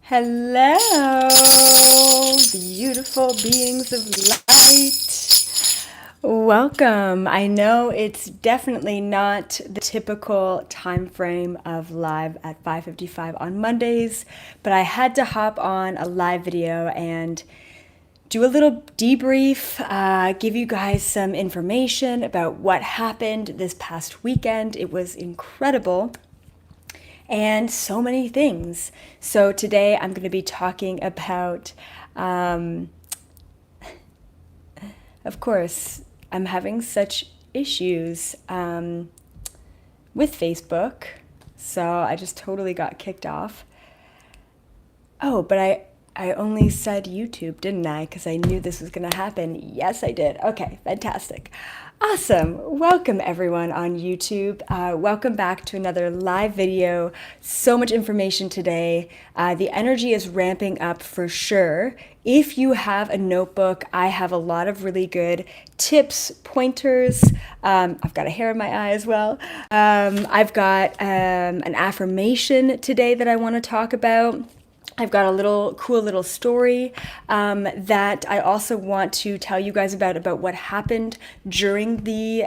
Hello, beautiful beings of light. Welcome. I know it's definitely not the typical time frame of live at 5:55 on Mondays, but I had to hop on a live video and do a little debrief, give you guys some information about what happened this past weekend. It was incredible and so many things. So today I'm going to be talking about, of course, I'm having such issues with Facebook. So I just totally got kicked off. Oh, but I only said YouTube, didn't I? Because I knew this was going to happen. Yes, I did. Okay, fantastic. Awesome. Welcome, everyone on YouTube. Welcome back to another live video. So much information today. The energy is ramping up for sure. If you have a notebook, I have a lot of really good tips, pointers. I've got a hair in my eye as well. I've got an affirmation today that I want to talk about. I've got a cool little story that I also want to tell you guys about what happened during the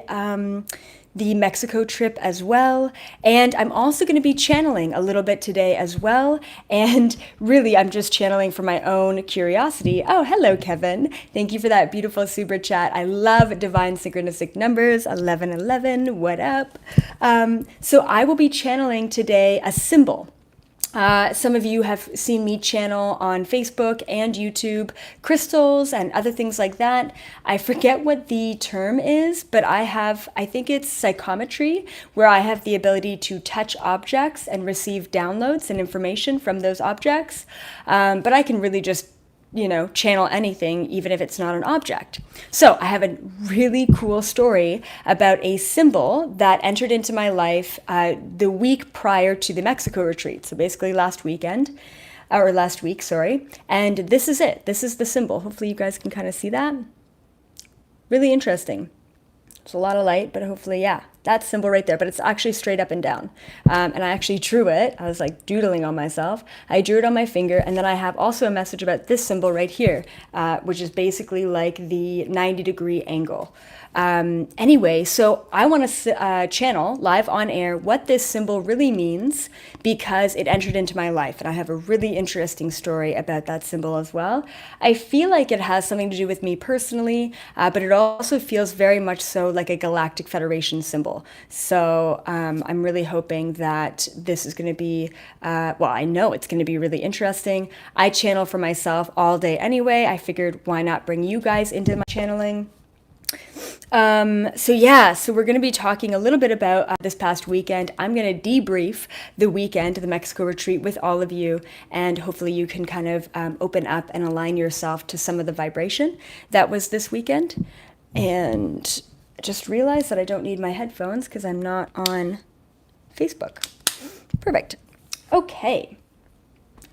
Mexico trip as well. And I'm also going to be channeling a little bit today as well. And really, I'm just channeling for my own curiosity. Oh, hello, Kevin. Thank you for that beautiful super chat. I love divine synchronistic numbers, 1111. What up? So I will be channeling today a symbol. Some of you have seen me channel on Facebook and YouTube crystals and other things like that. I forget what the term is, but I think it's psychometry, where I have the ability to touch objects and receive downloads and information from those objects. But I can really just channel anything, even if it's not an object. So I have a really cool story about a symbol that entered into my life the week prior to the Mexico retreat. So basically last week, sorry. And this is it. This is the symbol. Hopefully you guys can kind of see that. Really interesting. It's a lot of light, but hopefully, yeah, that symbol right there, but it's actually straight up and down. And I actually drew it. I was like doodling on myself. I drew it on my finger, and then I have also a message about this symbol right here, which is basically like the 90-degree angle. Anyway, so I want to channel live on air what this symbol really means because it entered into my life, and I have a really interesting story about that symbol as well. I feel like it has something to do with me personally, but it also feels very much so like a Galactic Federation symbol. So I'm really hoping that this is going to be, I know it's going to be really interesting. I channel for myself all day anyway. I figured why not bring you guys into my channeling. So we're going to be talking a little bit about this past weekend. I'm going to debrief the weekend, the Mexico retreat with all of you, and hopefully you can kind of open up and align yourself to some of the vibration that was this weekend. And I just realized that I don't need my headphones because I'm not on Facebook. Perfect. Okay.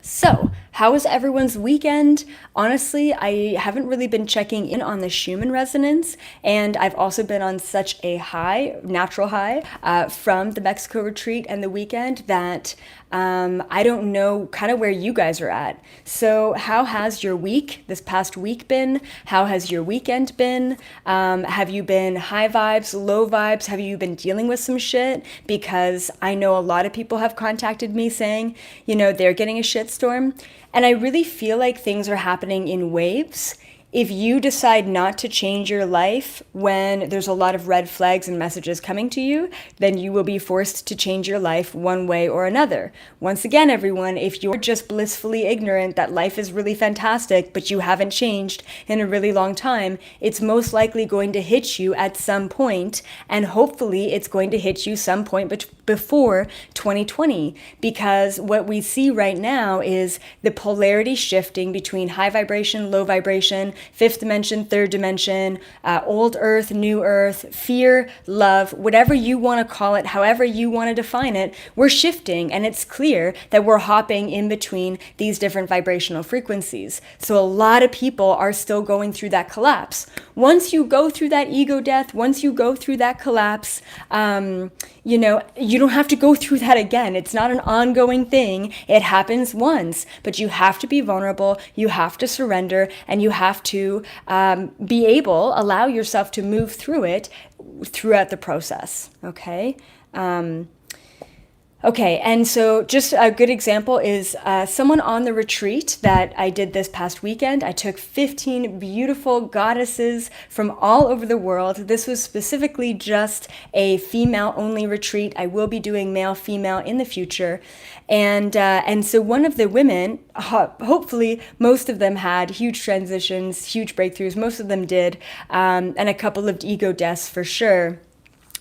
So, how was everyone's weekend? Honestly, I haven't really been checking in on the Schumann resonance, and I've also been on such a high, natural high, from the Mexico retreat and the weekend that I don't know kind of where you guys are at. So how has your week, this past week been? How has your weekend been? Have you been high vibes, low vibes? Have you been dealing with some shit? Because I know a lot of people have contacted me saying, they're getting a shitstorm. And I really feel like things are happening in waves. If you decide not to change your life when there's a lot of red flags and messages coming to you, then you will be forced to change your life one way or another. Once again, everyone, if you're just blissfully ignorant that life is really fantastic, but you haven't changed in a really long time, it's most likely going to hit you at some point, and hopefully it's going to hit you some point before 2020, because what we see right now is the polarity shifting between high vibration, low vibration, fifth dimension, third dimension, old earth, new earth, fear, love, whatever you want to call it, however you want to define it, we're shifting, and it's clear that we're hopping in between these different vibrational frequencies. So a lot of people are still going through that collapse. Once you go through that ego death, once you go through that collapse, you you don't have to go through that again. It's not an ongoing thing. It happens once, but you have to be vulnerable. You have to surrender, and you have to allow yourself to move through it throughout the process. Okay. Okay, and so just a good example is someone on the retreat that I did this past weekend. I took 15 beautiful goddesses from all over the world. This was specifically just a female-only retreat. I will be doing male-female in the future. And so one of the women, hopefully most of them had huge transitions, huge breakthroughs. Most of them did, and a couple of ego deaths for sure.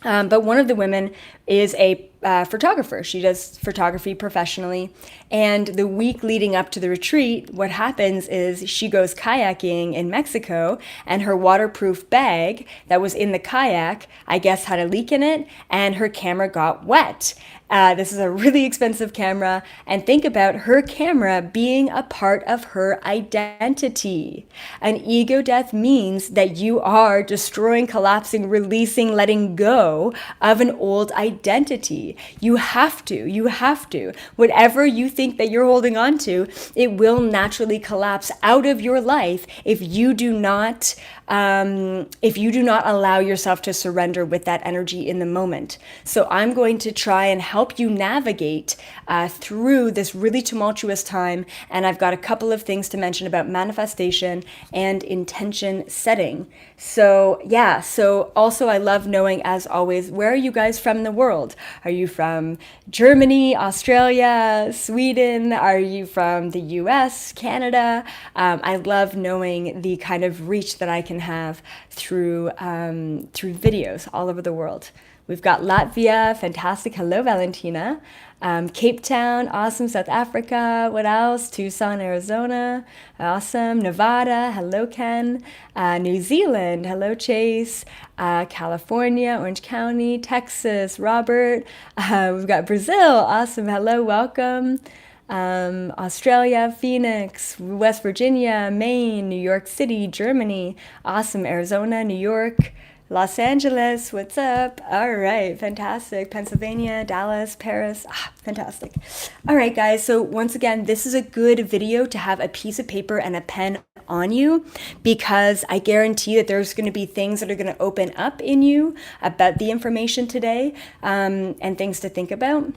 But one of the women is a photographer. She does photography professionally. And the week leading up to the retreat, what happens is she goes kayaking in Mexico, and her waterproof bag that was in the kayak, I guess, had a leak in it, and her camera got wet. This is a really expensive camera, and think about her camera being a part of her identity. An ego death means that you are destroying, collapsing, releasing, letting go of an old identity. You have to. Whatever you think that you're holding on to, it will naturally collapse out of your life if you do not allow yourself to surrender with that energy in the moment. So I'm going to try and help you navigate through this really tumultuous time. And I've got a couple of things to mention about manifestation and intention setting. So yeah, so also I love knowing, as always, where are you guys from in the world? Are you from Germany, Australia, Sweden? Are you from the US, Canada? I love knowing the kind of reach that I can have through videos all over the world. We've got Latvia, fantastic. Hello, Valentina. Cape Town, awesome. South Africa, what else? Tucson, Arizona, awesome. Nevada, hello, Ken. New Zealand, hello, Chase. California, Orange County, Texas, Robert. We've got Brazil, awesome. Hello, welcome. Australia, Phoenix, West Virginia, Maine, New York City, Germany, awesome. Arizona, New York, Los Angeles, what's up? All right, fantastic. Pennsylvania, Dallas, Paris, fantastic. All right, guys, so once again, this is a good video to have a piece of paper and a pen on you, because I guarantee that there's going to be things that are going to open up in you about the information today, and things to think about.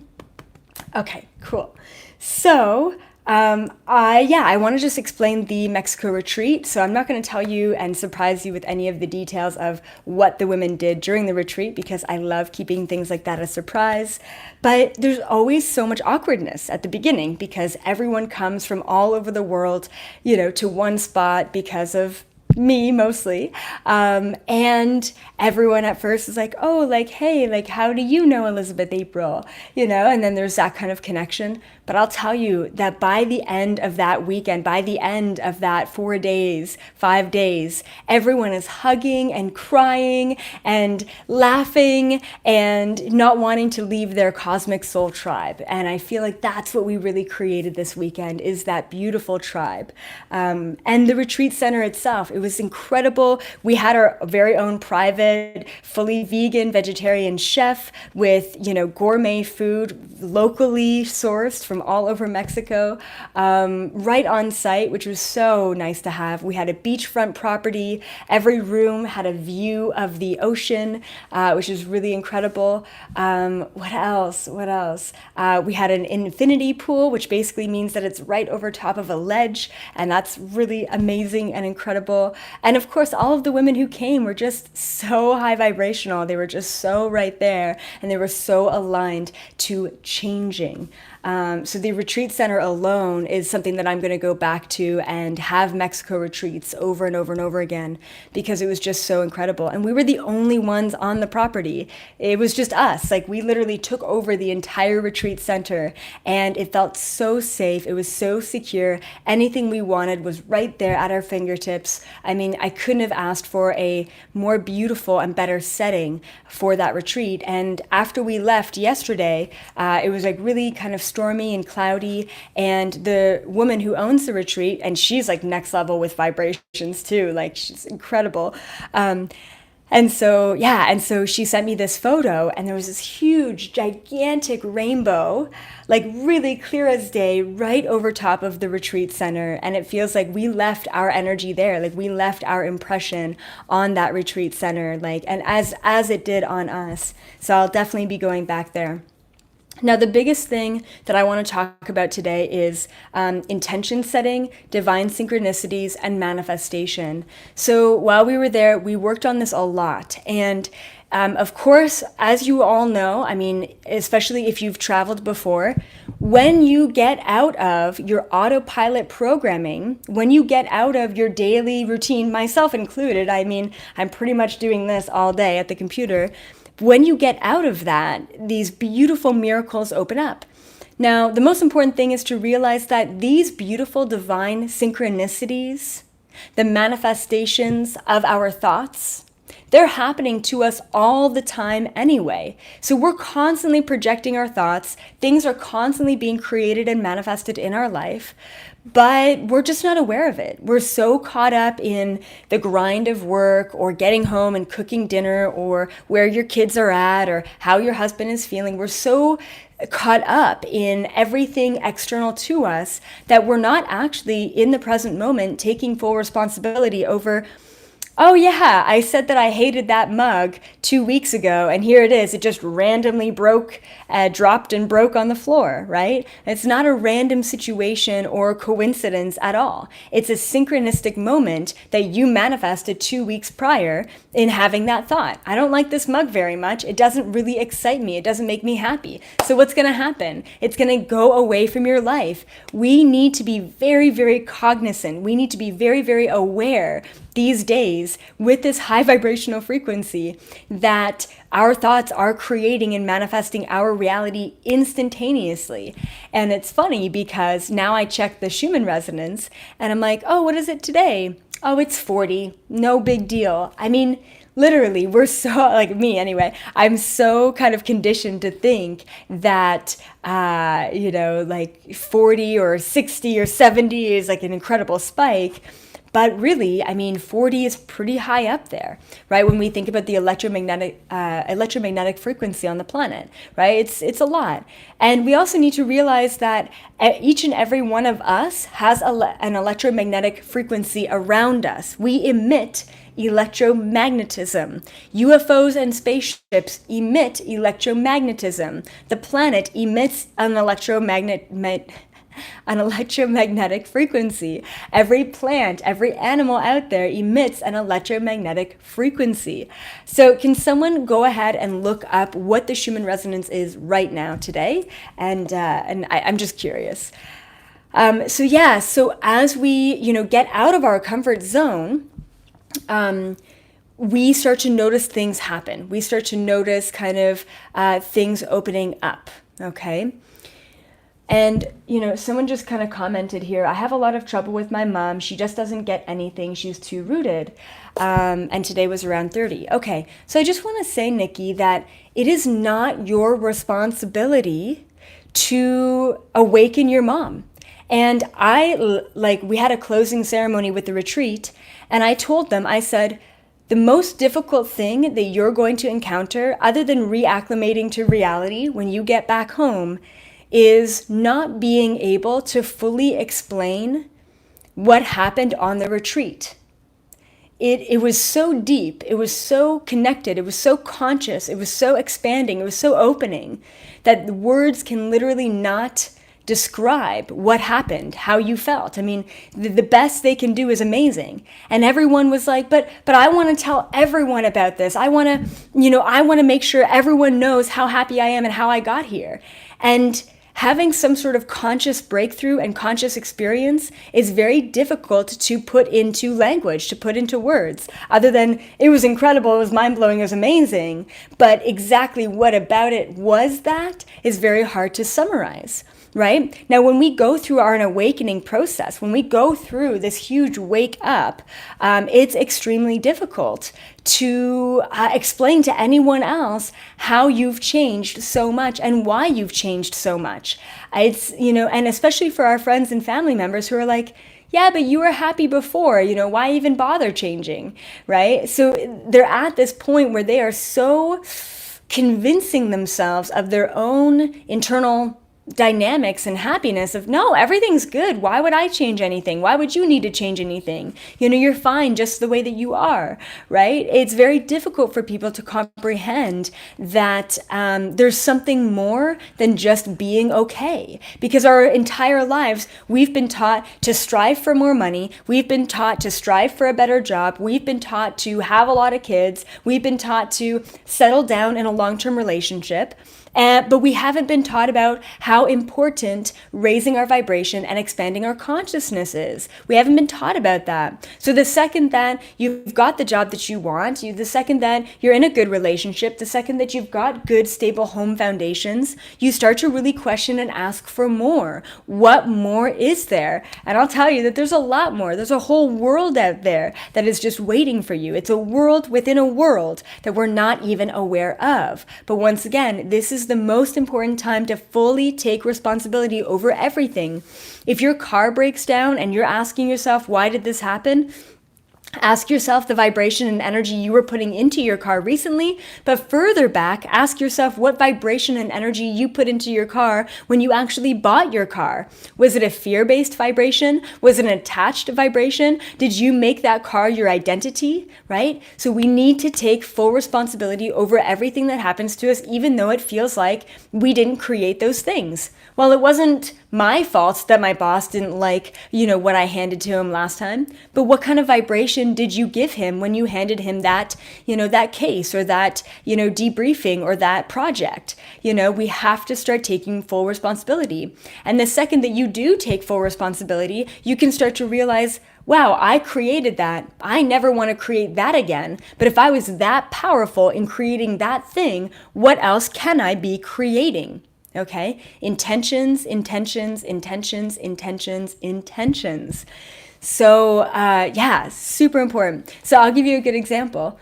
Okay, cool. So I want to just explain the Mexico retreat. So I'm not going to tell you and surprise you with any of the details of what the women did during the retreat, because I love keeping things like that a surprise. But there's always so much awkwardness at the beginning, because everyone comes from all over the world, to one spot because of me mostly, and everyone at first is like, oh, like, hey, like, how do you know Elizabeth April, and then there's that kind of connection. But I'll tell you that by the end of that weekend, by the end of that 4 days, 5 days, everyone is hugging and crying and laughing and not wanting to leave their cosmic soul tribe. And I feel like that's what we really created this weekend, is that beautiful tribe. And the retreat center itself, it was incredible. We had our very own private, fully vegan, vegetarian chef with, gourmet food, locally sourced from all over Mexico, right on site, which was so nice to have. We had a beachfront property. Every room had a view of the ocean, which is really incredible. What else? We had an infinity pool, which basically means that it's right over top of a ledge, and that's really amazing and incredible. And of course, all of the women who came were just so high vibrational. They were just so right there, and they were so aligned to changing. So the retreat center alone is something that I'm going to go back to and have Mexico retreats over and over and over again, because it was just so incredible. And we were the only ones on the property. It was just us. Like, we literally took over the entire retreat center, and it felt so safe. It was so secure. Anything we wanted was right there at our fingertips. I mean, I couldn't have asked for a more beautiful and better setting for that retreat. And after we left yesterday, it was like really kind of stormy and cloudy, and the woman who owns the retreat, and she's like next level with vibrations too, like she's incredible, And so, yeah, and so she sent me this photo, and there was this huge, gigantic rainbow, like really clear as day, right over top of the retreat center. And it feels like we left our energy there, like we left our impression on that retreat center, like, and as it did on us. So I'll definitely be going back there. Now, the biggest thing that I want to talk about today is intention setting, divine synchronicities, and manifestation. So while we were there, we worked on this a lot. And of course, as you all know, I mean, especially if you've traveled before, when you get out of your autopilot programming, when you get out of your daily routine, myself included, I mean, I'm pretty much doing this all day at the computer. When you get out of that, these beautiful miracles open up. Now, the most important thing is to realize that these beautiful divine synchronicities, the manifestations of our thoughts, they're happening to us all the time anyway. So we're constantly projecting our thoughts. Things are constantly being created and manifested in our life, but we're just not aware of it. We're so caught up in the grind of work or getting home and cooking dinner or where your kids are at or how your husband is feeling. We're so caught up in everything external to us that we're not actually in the present moment taking full responsibility over, oh yeah, I said that I hated that mug 2 weeks ago, and here it is. It just randomly dropped and broke on the floor, right? It's not a random situation or coincidence at all. It's a synchronistic moment that you manifested 2 weeks prior in having that thought. I don't like this mug very much. It doesn't really excite me. It doesn't make me happy. So what's going to happen? It's going to go away from your life. We need to be very, very cognizant. We need to be very, very aware these days with this high vibrational frequency that our thoughts are creating and manifesting our reality instantaneously. And it's funny because now I check the Schumann resonance and I'm like, oh, what is it today? Oh, it's 40. No big deal. I mean, literally, we're so, like me anyway, I'm so kind of conditioned to think that, like 40 or 60 or 70 is like an incredible spike. But really, I mean, 40 is pretty high up there, right? When we think about the electromagnetic frequency on the planet, right? It's a lot. And we also need to realize that each and every one of us has an electromagnetic frequency around us. We emit electromagnetism. UFOs and spaceships emit electromagnetism. The planet emits an electromagnetic frequency. Every plant, every animal out there emits an electromagnetic frequency. So can someone go ahead and look up what the Schumann resonance is right now today? And I'm just curious. So as we, get out of our comfort zone, we start to notice things happen. We start to notice kind of things opening up, okay? And, someone just kind of commented here, I have a lot of trouble with my mom. She just doesn't get anything. She's too rooted. And today was around 30. Okay, so I just want to say, Nikki, that it is not your responsibility to awaken your mom. And we had a closing ceremony with the retreat, and I told them, I said, the most difficult thing that you're going to encounter, other than reacclimating to reality when you get back home, is not being able to fully explain what happened on the retreat. It was so deep, it was so connected, it was so conscious, it was so expanding, it was so opening that the words can literally not describe what happened, how you felt. I mean, the best they can do is amazing. And everyone was like, but I want to tell everyone about this. I want to make sure everyone knows how happy I am and how I got here. And having some sort of conscious breakthrough and conscious experience is very difficult to put into language, to put into words, other than it was incredible, it was mind-blowing, it was amazing. But exactly what about it was that is very hard to summarize, right? Now, when we go through our awakening process, when we go through this huge wake up, it's extremely difficult to explain to anyone else how you've changed so much and why you've changed so much. It's, and especially for our friends and family members who are like, yeah, but you were happy before, why even bother changing, right? So they're at this point where they are so convincing themselves of their own internal dynamics and happiness of, no, everything's good. Why would I change anything? Why would you need to change anything? You're fine just the way that you are, right? It's very difficult for people to comprehend that there's something more than just being okay, because our entire lives, we've been taught to strive for more money. We've been taught to strive for a better job. We've been taught to have a lot of kids. We've been taught to settle down in a long-term relationship. But we haven't been taught about how important raising our vibration and expanding our consciousness is. We haven't been taught about that. So the second that you've got the job that you want, the second that you're in a good relationship, the second that you've got good, stable home foundations, you start to really question and ask for more. What more is there? And I'll tell you that there's a lot more. There's a whole world out there that is just waiting for you. It's a world within a world that we're not even aware of. But once again, this is the most important time to fully take responsibility over everything. If your car breaks down and you're asking yourself, why did this happen? Ask yourself the vibration and energy you were putting into your car recently, but further back, ask yourself what vibration and energy you put into your car when you actually bought your car. Was it a fear-based vibration? Was it an attached vibration? Did you make that car your identity, right? So we need to take full responsibility over everything that happens to us, even though it feels like we didn't create those things. Well, it wasn't my fault that my boss didn't like, what I handed to him last time, but what kind of vibration did you give him when you handed him that, that case or that, debriefing or that project? We have to start taking full responsibility. And the second that you do take full responsibility, you can start to realize, wow, I created that. I never want to create that again. But if I was that powerful in creating that thing, what else can I be creating? Okay, intentions, intentions, intentions, intentions, intentions. So super important. So I'll give you a good example.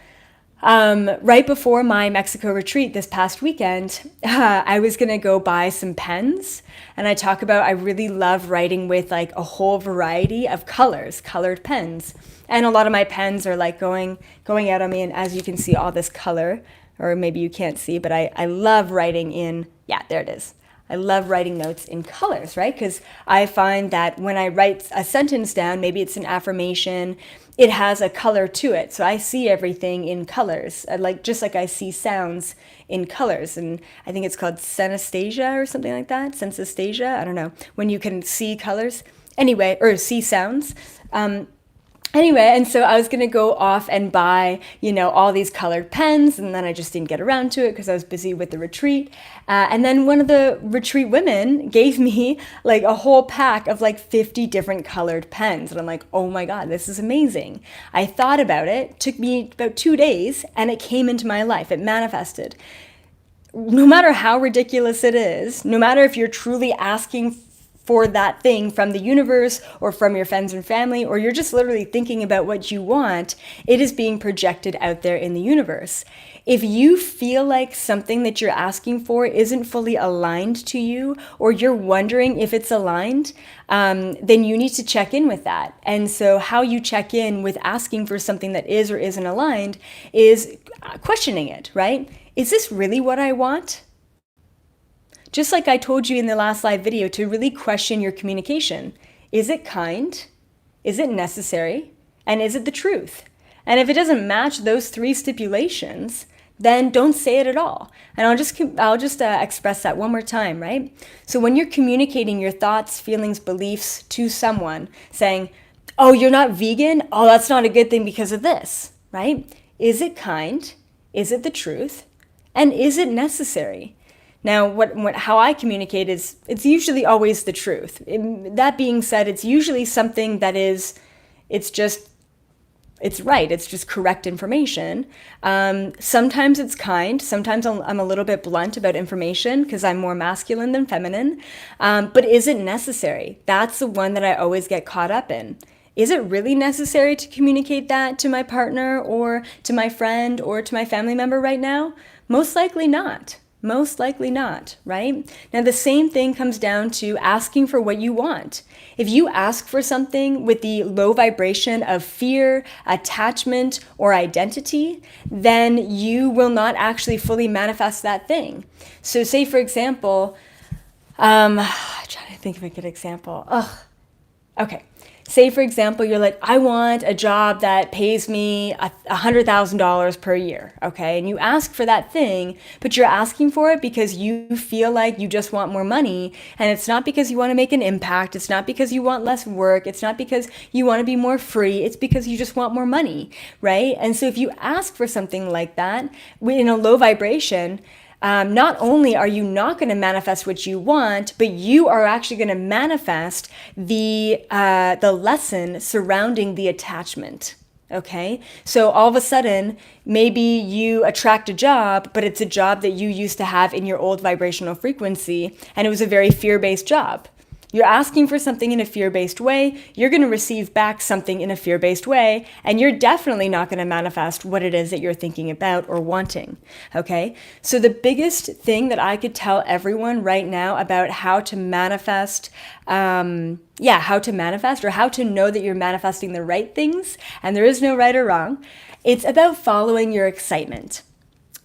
Right before my Mexico retreat this past weekend, I was going to go buy some pens. And I really love writing with like a whole variety of colors, colored pens. And a lot of my pens are like going out on me. And as you can see, all this color, or maybe you can't see, but I love writing in, there it is. I love writing notes in colors, right? Because I find that when I write a sentence down, maybe it's an affirmation, it has a color to it. So I see everything in colors, just like I see sounds in colors. And I think it's called synesthesia or something like that. Synesthesia, I don't know. When you can see colors. Anyway, or see sounds. And so I was going to go off and buy, all these colored pens, and then I just didn't get around to it because I was busy with the retreat. And then one of the retreat women gave me like a whole pack of like 50 different colored pens. And I'm like, oh my God, this is amazing. I thought about it, took me about 2 days, and it came into my life. It manifested. No matter how ridiculous it is, no matter if you're truly asking for that thing from the universe or from your friends and family, or you're just literally thinking about what you want, it is being projected out there in the universe. If you feel like something that you're asking for isn't fully aligned to you, or you're wondering if it's aligned, then you need to check in with that. And so how you check in with asking for something that is or isn't aligned is questioning it, right? Is this really what I want? Just like I told you in the last live video, to really question your communication. Is it kind? Is it necessary? And is it the truth? And if it doesn't match those 3 stipulations, then don't say it at all. And I'll just express that one more time, right? So when you're communicating your thoughts, feelings, beliefs to someone, saying, oh, you're not vegan? Oh, that's not a good thing because of this, right? Is it kind? Is it the truth? And is it necessary? Now, how I communicate is, it's usually always the truth. That being said, it's usually something that it's just it's right. It's just correct information. Sometimes it's kind. Sometimes I'm a little bit blunt about information because I'm more masculine than feminine. But is it necessary? That's the one that I always get caught up in. Is it really necessary to communicate that to my partner or to my friend or to my family member right now? Most likely not. Most likely not, right? Now, the same thing comes down to asking for what you want. If you ask for something with the low vibration of fear, attachment, or identity, then you will not actually fully manifest that thing. So say, for example, I'm trying to think of a good example. Okay. Say, for example, you're like, I want a job that pays me $100,000 per year, okay? And you ask for that thing, but you're asking for it because you feel like you just want more money. And it's not because you want to make an impact. It's not because you want less work. It's not because you want to be more free. It's because you just want more money, right? And so if you ask for something like that in a low vibration, not only are you not going to manifest what you want, but you are actually going to manifest the lesson surrounding the attachment. Okay, so all of a sudden, maybe you attract a job, but it's a job that you used to have in your old vibrational frequency, and it was a very fear-based job. You're asking for something in a fear-based way, you're going to receive back something in a fear-based way, and you're definitely not going to manifest what it is that you're thinking about or wanting, okay? So the biggest thing that I could tell everyone right now about how to manifest, how to manifest or how to know that you're manifesting the right things, and there is no right or wrong, it's about following your excitement.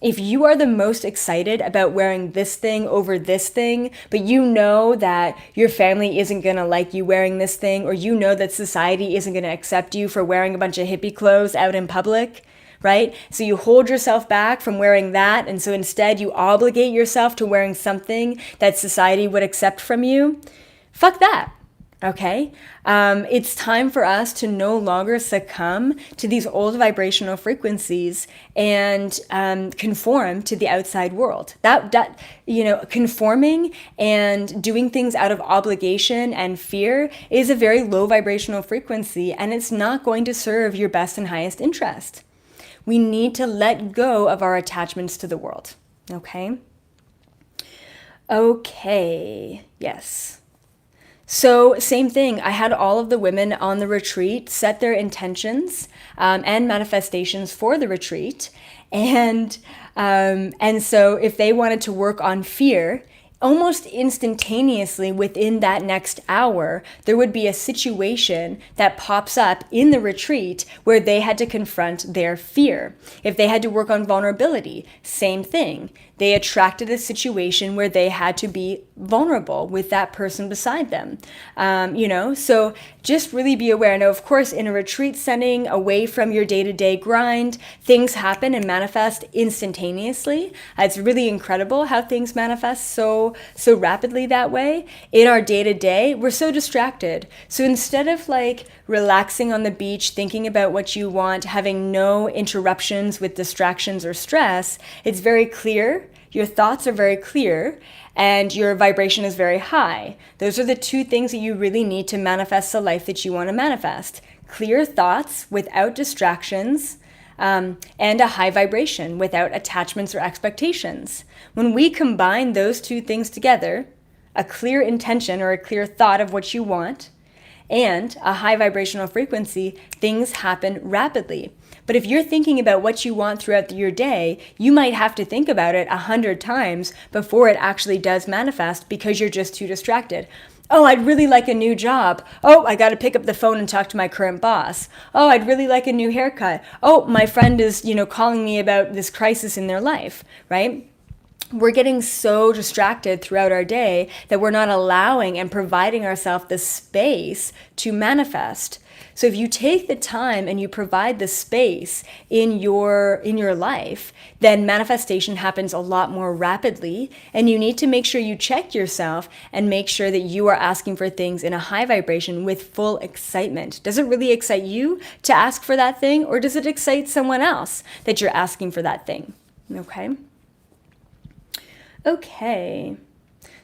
If you are the most excited about wearing this thing over this thing, but you know that your family isn't going to like you wearing this thing, or you know that society isn't going to accept you for wearing a bunch of hippie clothes out in public, right? So you hold yourself back from wearing that, and so instead you obligate yourself to wearing something that society would accept from you. Fuck that. Okay, it's time for us to no longer succumb to these old vibrational frequencies and conform to the outside world. That conforming and doing things out of obligation and fear is a very low vibrational frequency, and it's not going to serve your best and highest interest. We need to let go of our attachments to the world. Okay. Yes. So same thing, I had all of the women on the retreat set their intentions and manifestations for the retreat. And so if they wanted to work on fear, almost instantaneously within that next hour, there would be a situation that pops up in the retreat where they had to confront their fear. If they had to work on vulnerability, same thing. They attracted a situation where they had to be vulnerable with that person beside them. So just really be aware. Now, of course, in a retreat setting, away from your day-to-day grind, things happen and manifest instantaneously. It's really incredible how things manifest so rapidly that way. In our day-to-day, we're so distracted. So instead of relaxing on the beach, thinking about what you want, having no interruptions with distractions or stress, it's very clear. Your thoughts are very clear and your vibration is very high. Those are the two things that you really need to manifest the life that you want to manifest. Clear thoughts without distractions, and a high vibration without attachments or expectations. When we combine those two things together, a clear intention or a clear thought of what you want, and a high vibrational frequency, things happen rapidly. But if you're thinking about what you want throughout your day, you might have to think about it 100 times before it actually does manifest because you're just too distracted. Oh, I'd really like a new job. Oh, I got to pick up the phone and talk to my current boss. Oh, I'd really like a new haircut. Oh, my friend is, calling me about this crisis in their life, right? We're getting so distracted throughout our day that we're not allowing and providing ourselves the space to manifest. So if you take the time and you provide the space in your life, then manifestation happens a lot more rapidly. And you need to make sure you check yourself and make sure that you are asking for things in a high vibration with full excitement. Does it really excite you to ask for that thing, or does it excite someone else that you're asking for that thing? Okay.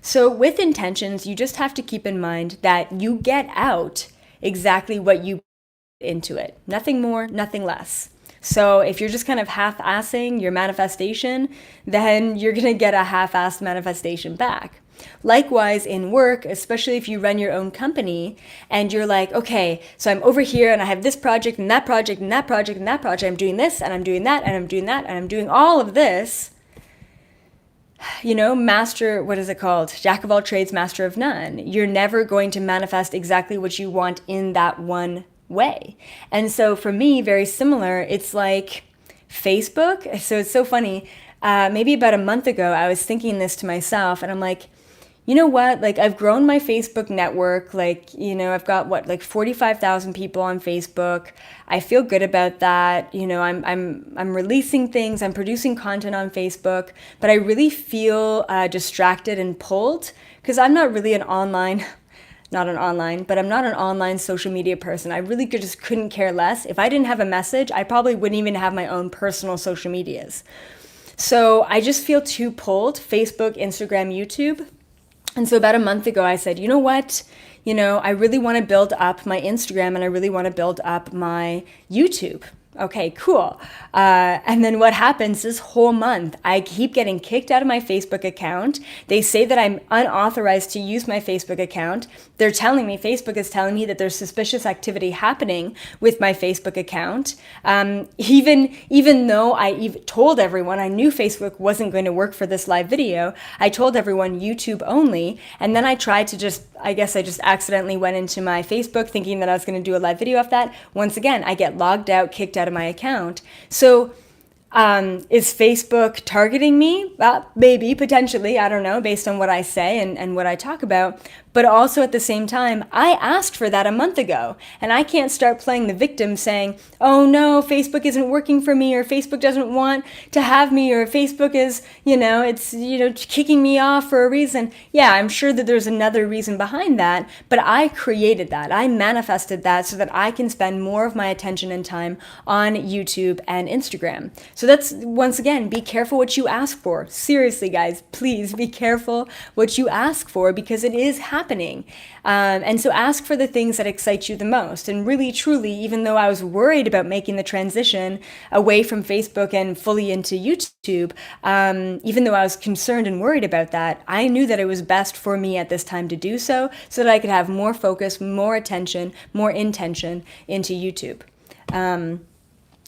So with intentions, you just have to keep in mind that you get out exactly what you into it. Nothing more, nothing less. So if you're just kind of half-assing your manifestation, then you're going to get a half-assed manifestation back. Likewise, in work, especially if you run your own company and you're like, okay, so I'm over here and I have this project and that project and that project and that project. I'm doing this and I'm doing that and I'm doing that and I'm doing all of this. You know, master, what is it called? Jack of all trades, master of none. You're never going to manifest exactly what you want in that one way. And so for me, very similar, it's like Facebook. So it's so funny. Maybe about a month ago, I was thinking this to myself and I'm like, you know what, like I've grown my Facebook network, like, you know, I've got like 45,000 people on Facebook. I feel good about that. You know, I'm releasing things, I'm producing content on Facebook, but I really feel distracted and pulled because I'm not really but I'm not an online social media person. I really just couldn't care less. If I didn't have a message, I probably wouldn't even have my own personal social medias. So I just feel too pulled, Facebook, Instagram, YouTube. And so about a month ago, I said, you know what? You know, I really want to build up my Instagram and I really want to build up my YouTube. Okay, cool. And then what happens this whole month, I keep getting kicked out of my Facebook account. They say that I'm unauthorized to use my Facebook account. Facebook is telling me that there's suspicious activity happening with my Facebook account. Even though I told everyone I knew Facebook wasn't going to work for this live video, I told everyone YouTube only. And then I tried to I just accidentally went into my Facebook thinking that I was going to do a live video off that. Once again, I get logged out, kicked out of my account. So is Facebook targeting me? Well, maybe, potentially, I don't know, based on what I say and what I talk about. But also at the same time, I asked for that a month ago, and I can't start playing the victim saying, oh no, Facebook isn't working for me, or Facebook doesn't want to have me, or Facebook is, it's kicking me off for a reason. Yeah, I'm sure that there's another reason behind that, but I created that. I manifested that so that I can spend more of my attention and time on YouTube and Instagram. So that's, once again, be careful what you ask for. Seriously, guys, please be careful what you ask for, because it is happening. And so ask for the things that excite you the most. And really, truly, even though I was worried about making the transition away from Facebook and fully into YouTube, even though I was concerned and worried about that, I knew that it was best for me at this time to do so that I could have more focus, more attention, more intention into YouTube.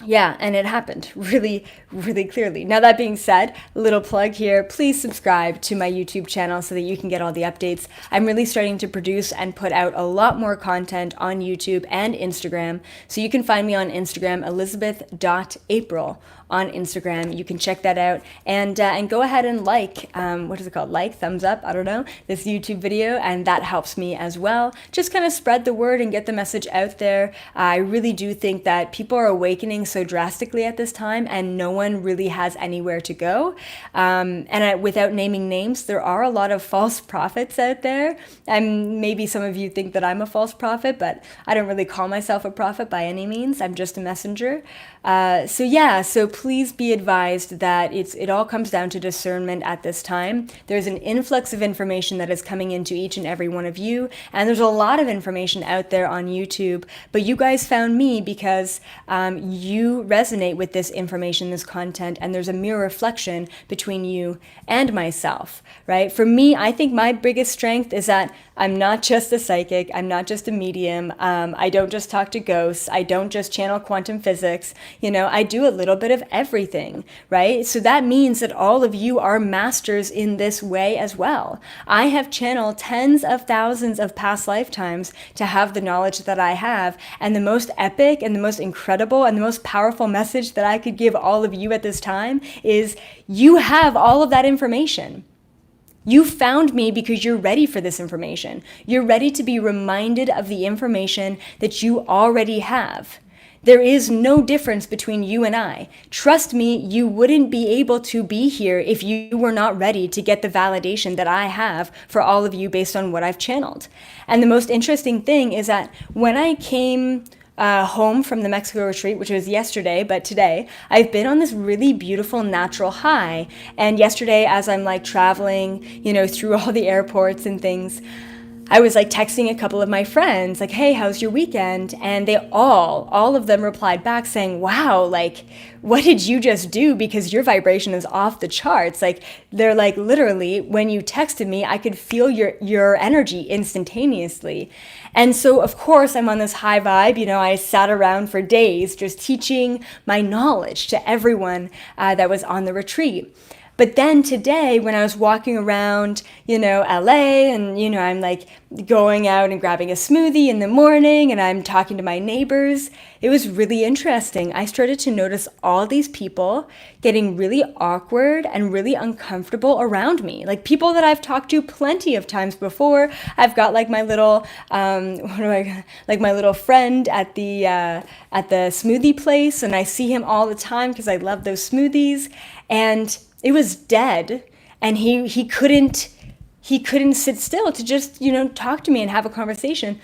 Yeah, and it happened really, really clearly. Now, that being said, a little plug here, please subscribe to my YouTube channel so that you can get all the updates. I'm really starting to produce and put out a lot more content on YouTube and Instagram. So you can find me on Instagram, elizabeth.april on Instagram. You can check that out and go ahead and thumbs up, I don't know, this YouTube video, and that helps me as well. Just kind of spread the word and get the message out there. I really do think that people are awakening so drastically at this time, and no one really has anywhere to go. Without naming names, there are a lot of false prophets out there, and maybe some of you think that I'm a false prophet, but I don't really call myself a prophet by any means. I'm just a messenger. So please be advised that it all comes down to discernment at this time. There's an influx of information that is coming into each and every one of you, and there's a lot of information out there on YouTube, but you guys found me because you resonate with this information, this content, and there's a mirror reflection between you and myself, right? For me, I think my biggest strength is that I'm not just a psychic, I'm not just a medium, I don't just talk to ghosts, I don't just channel quantum physics, I do a little bit of everything, right? So that means that all of you are masters in this way as well. I have channeled tens of thousands of past lifetimes to have the knowledge that I have, and the most epic and the most incredible and the most powerful message that I could give all of you at this time is you have all of that information. You found me because you're ready for this information. You're ready to be reminded of the information that you already have. There is no difference between you and I. Trust me, you wouldn't be able to be here if you were not ready to get the validation that I have for all of you based on what I've channeled. And the most interesting thing is that when I came home from the Mexico retreat, which was yesterday, but today, I've been on this really beautiful natural high. And yesterday, as I'm traveling, through all the airports and things, I was like texting a couple of my friends, like, hey, how's your weekend? And they all of them replied back saying, wow, like, what did you just do? Because your vibration is off the charts. Like, they're like, literally, when you texted me, I could feel your energy instantaneously. And so, of course, I'm on this high vibe. You know, I sat around for days just teaching my knowledge to everyone that was on the retreat. But then today, when I was walking around, you know, LA, and, you know, I'm like going out and grabbing a smoothie in the morning, and I'm talking to my neighbors, it was really interesting. I started to notice all these people getting really awkward and really uncomfortable around me. Like people that I've talked to plenty of times before. I've got like my little, like my little friend at the smoothie place, and I see him all the time because I love those smoothies. And it was dead, and he couldn't sit still to just, you know, talk to me and have a conversation.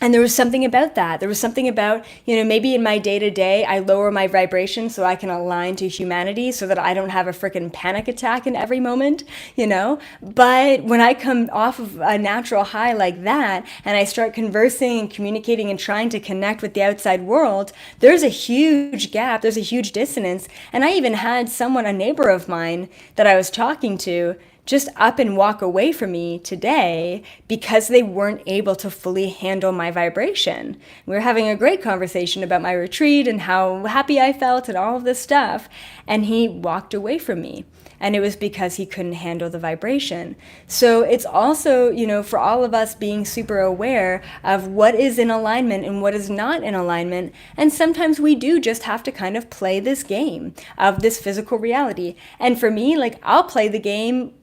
And there was something about that. There was something about, you know, maybe in my day-to-day, I lower my vibration so I can align to humanity so that I don't have a freaking panic attack in every moment, you know? But when I come off of a natural high like that, and I start conversing and communicating and trying to connect with the outside world, there's a huge gap, there's a huge dissonance. And I even had someone, a neighbor of mine that I was talking to, just up and walk away from me today because they weren't able to fully handle my vibration. We were having a great conversation about my retreat and how happy I felt and all of this stuff, and he walked away from me. And it was because he couldn't handle the vibration. So it's also, you know, for all of us being super aware of what is in alignment and what is not in alignment. And sometimes we do just have to kind of play this game of this physical reality. And for me, like, I'll play the game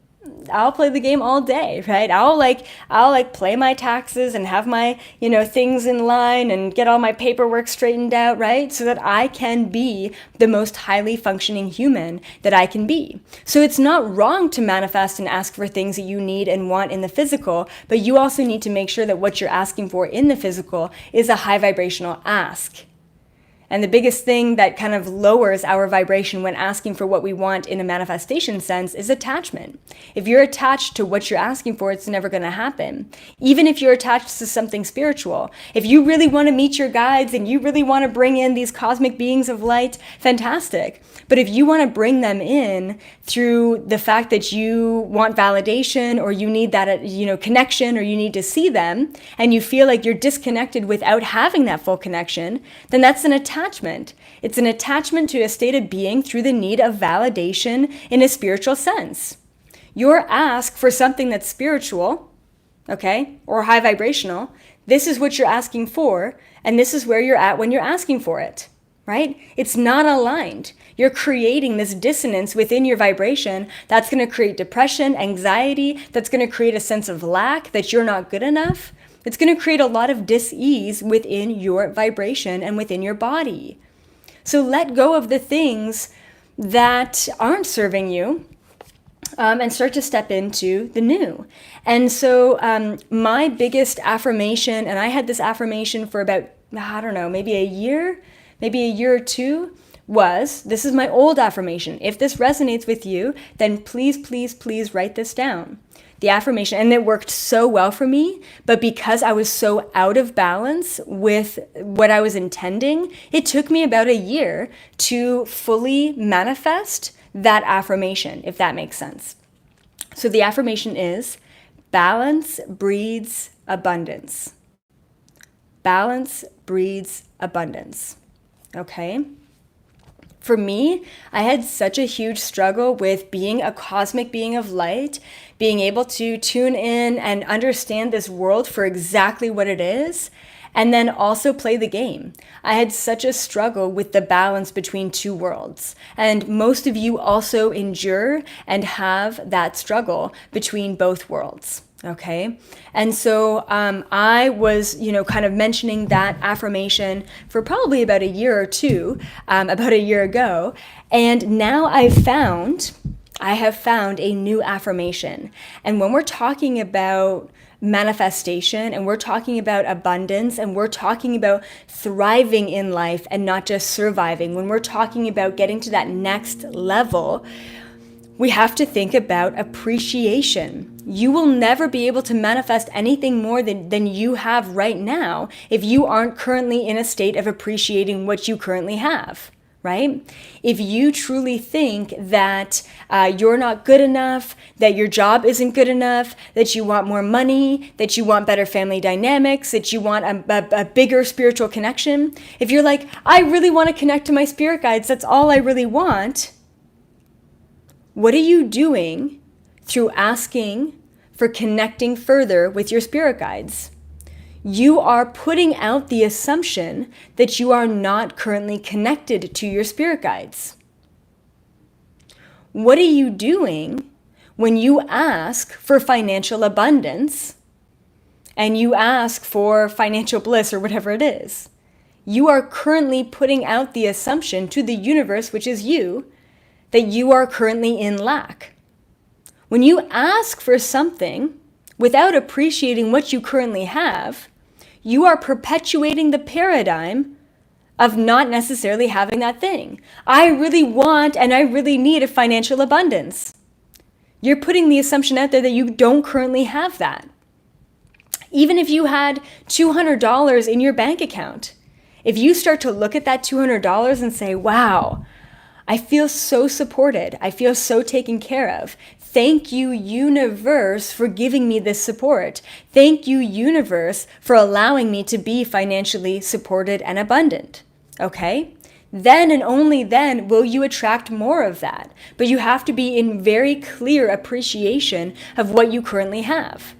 all day, right? I'll play my taxes and have my, you know, things in line and get all my paperwork straightened out, right? So that I can be the most highly functioning human that I can be. So it's not wrong to manifest and ask for things that you need and want in the physical, but you also need to make sure that what you're asking for in the physical is a high vibrational ask. And the biggest thing that kind of lowers our vibration when asking for what we want in a manifestation sense is attachment. If you're attached to what you're asking for, it's never going to happen. Even if you're attached to something spiritual. If you really want to meet your guides and you really want to bring in these cosmic beings of light, fantastic. But if you want to bring them in through the fact that you want validation, or you need that, you know, connection, or you need to see them, and you feel like you're disconnected without having that full connection, then that's an attachment. It's an attachment to a state of being through the need of validation in a spiritual sense. Your ask for something that's spiritual, okay, or high vibrational, this is what you're asking for, and this is where you're at when you're asking for it, right? It's not aligned. You're creating this dissonance within your vibration that's going to create depression, anxiety, that's going to create a sense of lack, that you're not good enough. It's going to create a lot of dis-ease within your vibration and within your body. So let go of the things that aren't serving you, and start to step into the new. And so my biggest affirmation, and I had this affirmation for about, I don't know, maybe a year or two, was, this is my old affirmation. If this resonates with you, then please, please, please write this down. The affirmation, and it worked so well for me, but because I was so out of balance with what I was intending, it took me about a year to fully manifest that affirmation, if that makes sense. So the affirmation is, balance breeds abundance. Balance breeds abundance. Okay? For me, I had such a huge struggle with being a cosmic being of light, being able to tune in and understand this world for exactly what it is, and then also play the game. I had such a struggle with the balance between two worlds. And most of you also endure and have that struggle between both worlds. Okay. And so I was, kind of mentioning that affirmation for probably about a year or two, about a year ago. And now I have found a new affirmation. And when we're talking about manifestation, and we're talking about abundance, and we're talking about thriving in life and not just surviving, when we're talking about getting to that next level, we have to think about appreciation. You will never be able to manifest anything more than you have right now if you aren't currently in a state of appreciating what you currently have, right? If you truly think that you're not good enough, that your job isn't good enough, that you want more money, that you want better family dynamics, that you want a bigger spiritual connection, if you're like, I really want to connect to my spirit guides, that's all I really want, what are you doing through asking for connecting further with your spirit guides? You are putting out the assumption that you are not currently connected to your spirit guides. What are you doing when you ask for financial abundance and you ask for financial bliss or whatever it is? You are currently putting out the assumption to the universe, which is you, that you are currently in lack. When you ask for something without appreciating what you currently have, you are perpetuating the paradigm of not necessarily having that thing. I really want and I really need a financial abundance. You're putting the assumption out there that you don't currently have that. Even if you had $200 in your bank account, if you start to look at that $200 and say, wow, I feel so supported. I feel so taken care of. Thank you, universe, for giving me this support. Thank you, universe, for allowing me to be financially supported and abundant. Okay? Then and only then will you attract more of that. But you have to be in very clear appreciation of what you currently have.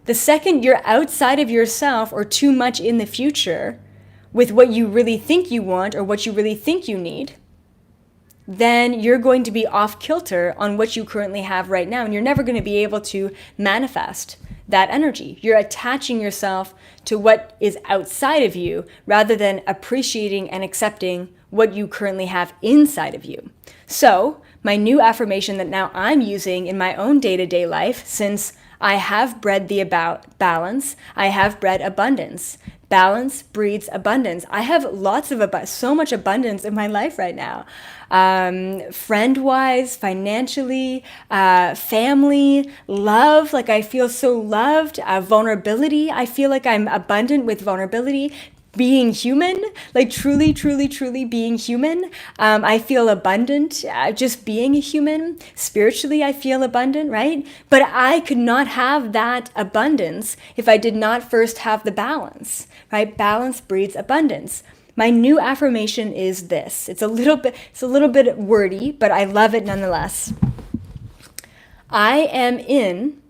The second you're outside of yourself or too much in the future with what you really think you want or what you really think you need, then you're going to be off kilter on what you currently have right now, and you're never going to be able to manifest that energy. You're attaching yourself to what is outside of you rather than appreciating and accepting what you currently have inside of you. So, my new affirmation that now I'm using in my own day-to-day life, since I have bred the balance, I have bred abundance. Balance breeds abundance. I have lots of so much abundance in my life right now. Friend-wise, financially, family, love, like I feel so loved, vulnerability, I feel like I'm abundant with vulnerability, being human, like truly, truly, truly being human. I feel abundant just being a human. Spiritually, I feel abundant, right? But I could not have that abundance if I did not first have the balance, right? Balance breeds abundance. My new affirmation is this. It's a little bit wordy, but I love it nonetheless. I am in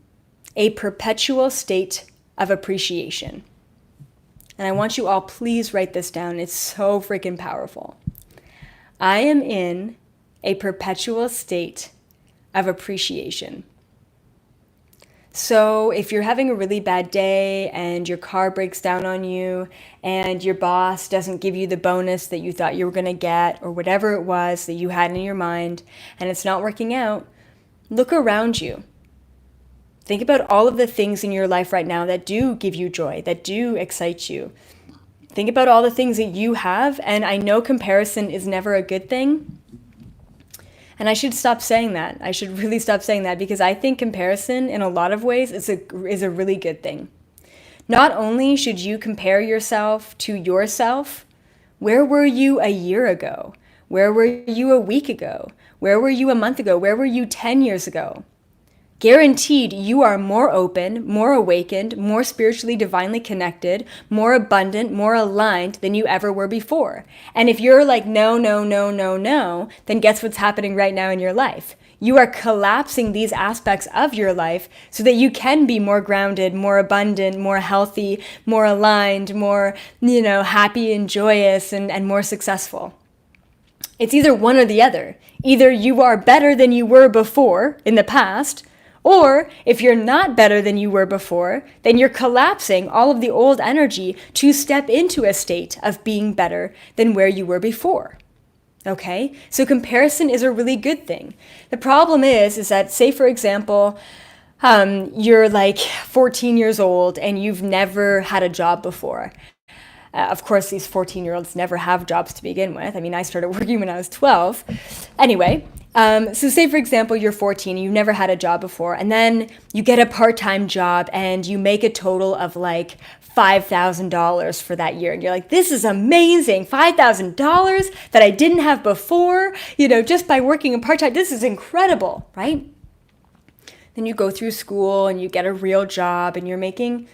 a perpetual state of appreciation. And I want you all, please write this down. It's so freaking powerful. I am in a perpetual state of appreciation. So if you're having a really bad day and your car breaks down on you and your boss doesn't give you the bonus that you thought you were going to get or whatever it was that you had in your mind and it's not working out, look around you. Think about all of the things in your life right now that do give you joy, that do excite you. Think about all the things that you have, and I know comparison is never a good thing. And I should stop saying that. I should really stop saying that because I think comparison in a lot of ways is a really good thing. Not only should you compare yourself to yourself, where were you a year ago? Where were you a week ago? Where were you a month ago? Where were you 10 years ago? Guaranteed, you are more open, more awakened, more spiritually divinely connected, more abundant, more aligned than you ever were before. And if you're like, no, no, no, no, no, then guess what's happening right now in your life? You are collapsing these aspects of your life so that you can be more grounded, more abundant, more healthy, more aligned, more, happy and joyous and more successful. It's either one or the other. Either you are better than you were before in the past, or if you're not better than you were before, then you're collapsing all of the old energy to step into a state of being better than where you were before. Okay? So comparison is a really good thing. The problem is that, say for example, you're like 14 years old and you've never had a job before. Of course, these 14-year-olds never have jobs to begin with. I mean, I started working when I was 12. Anyway, So say, for example, you're 14 and you've never had a job before, and then you get a part-time job and you make a total of like $5,000 for that year. And you're like, this is amazing. $5,000 that I didn't have before, just by working a part-time. This is incredible, right? Then you go through school and you get a real job and you're making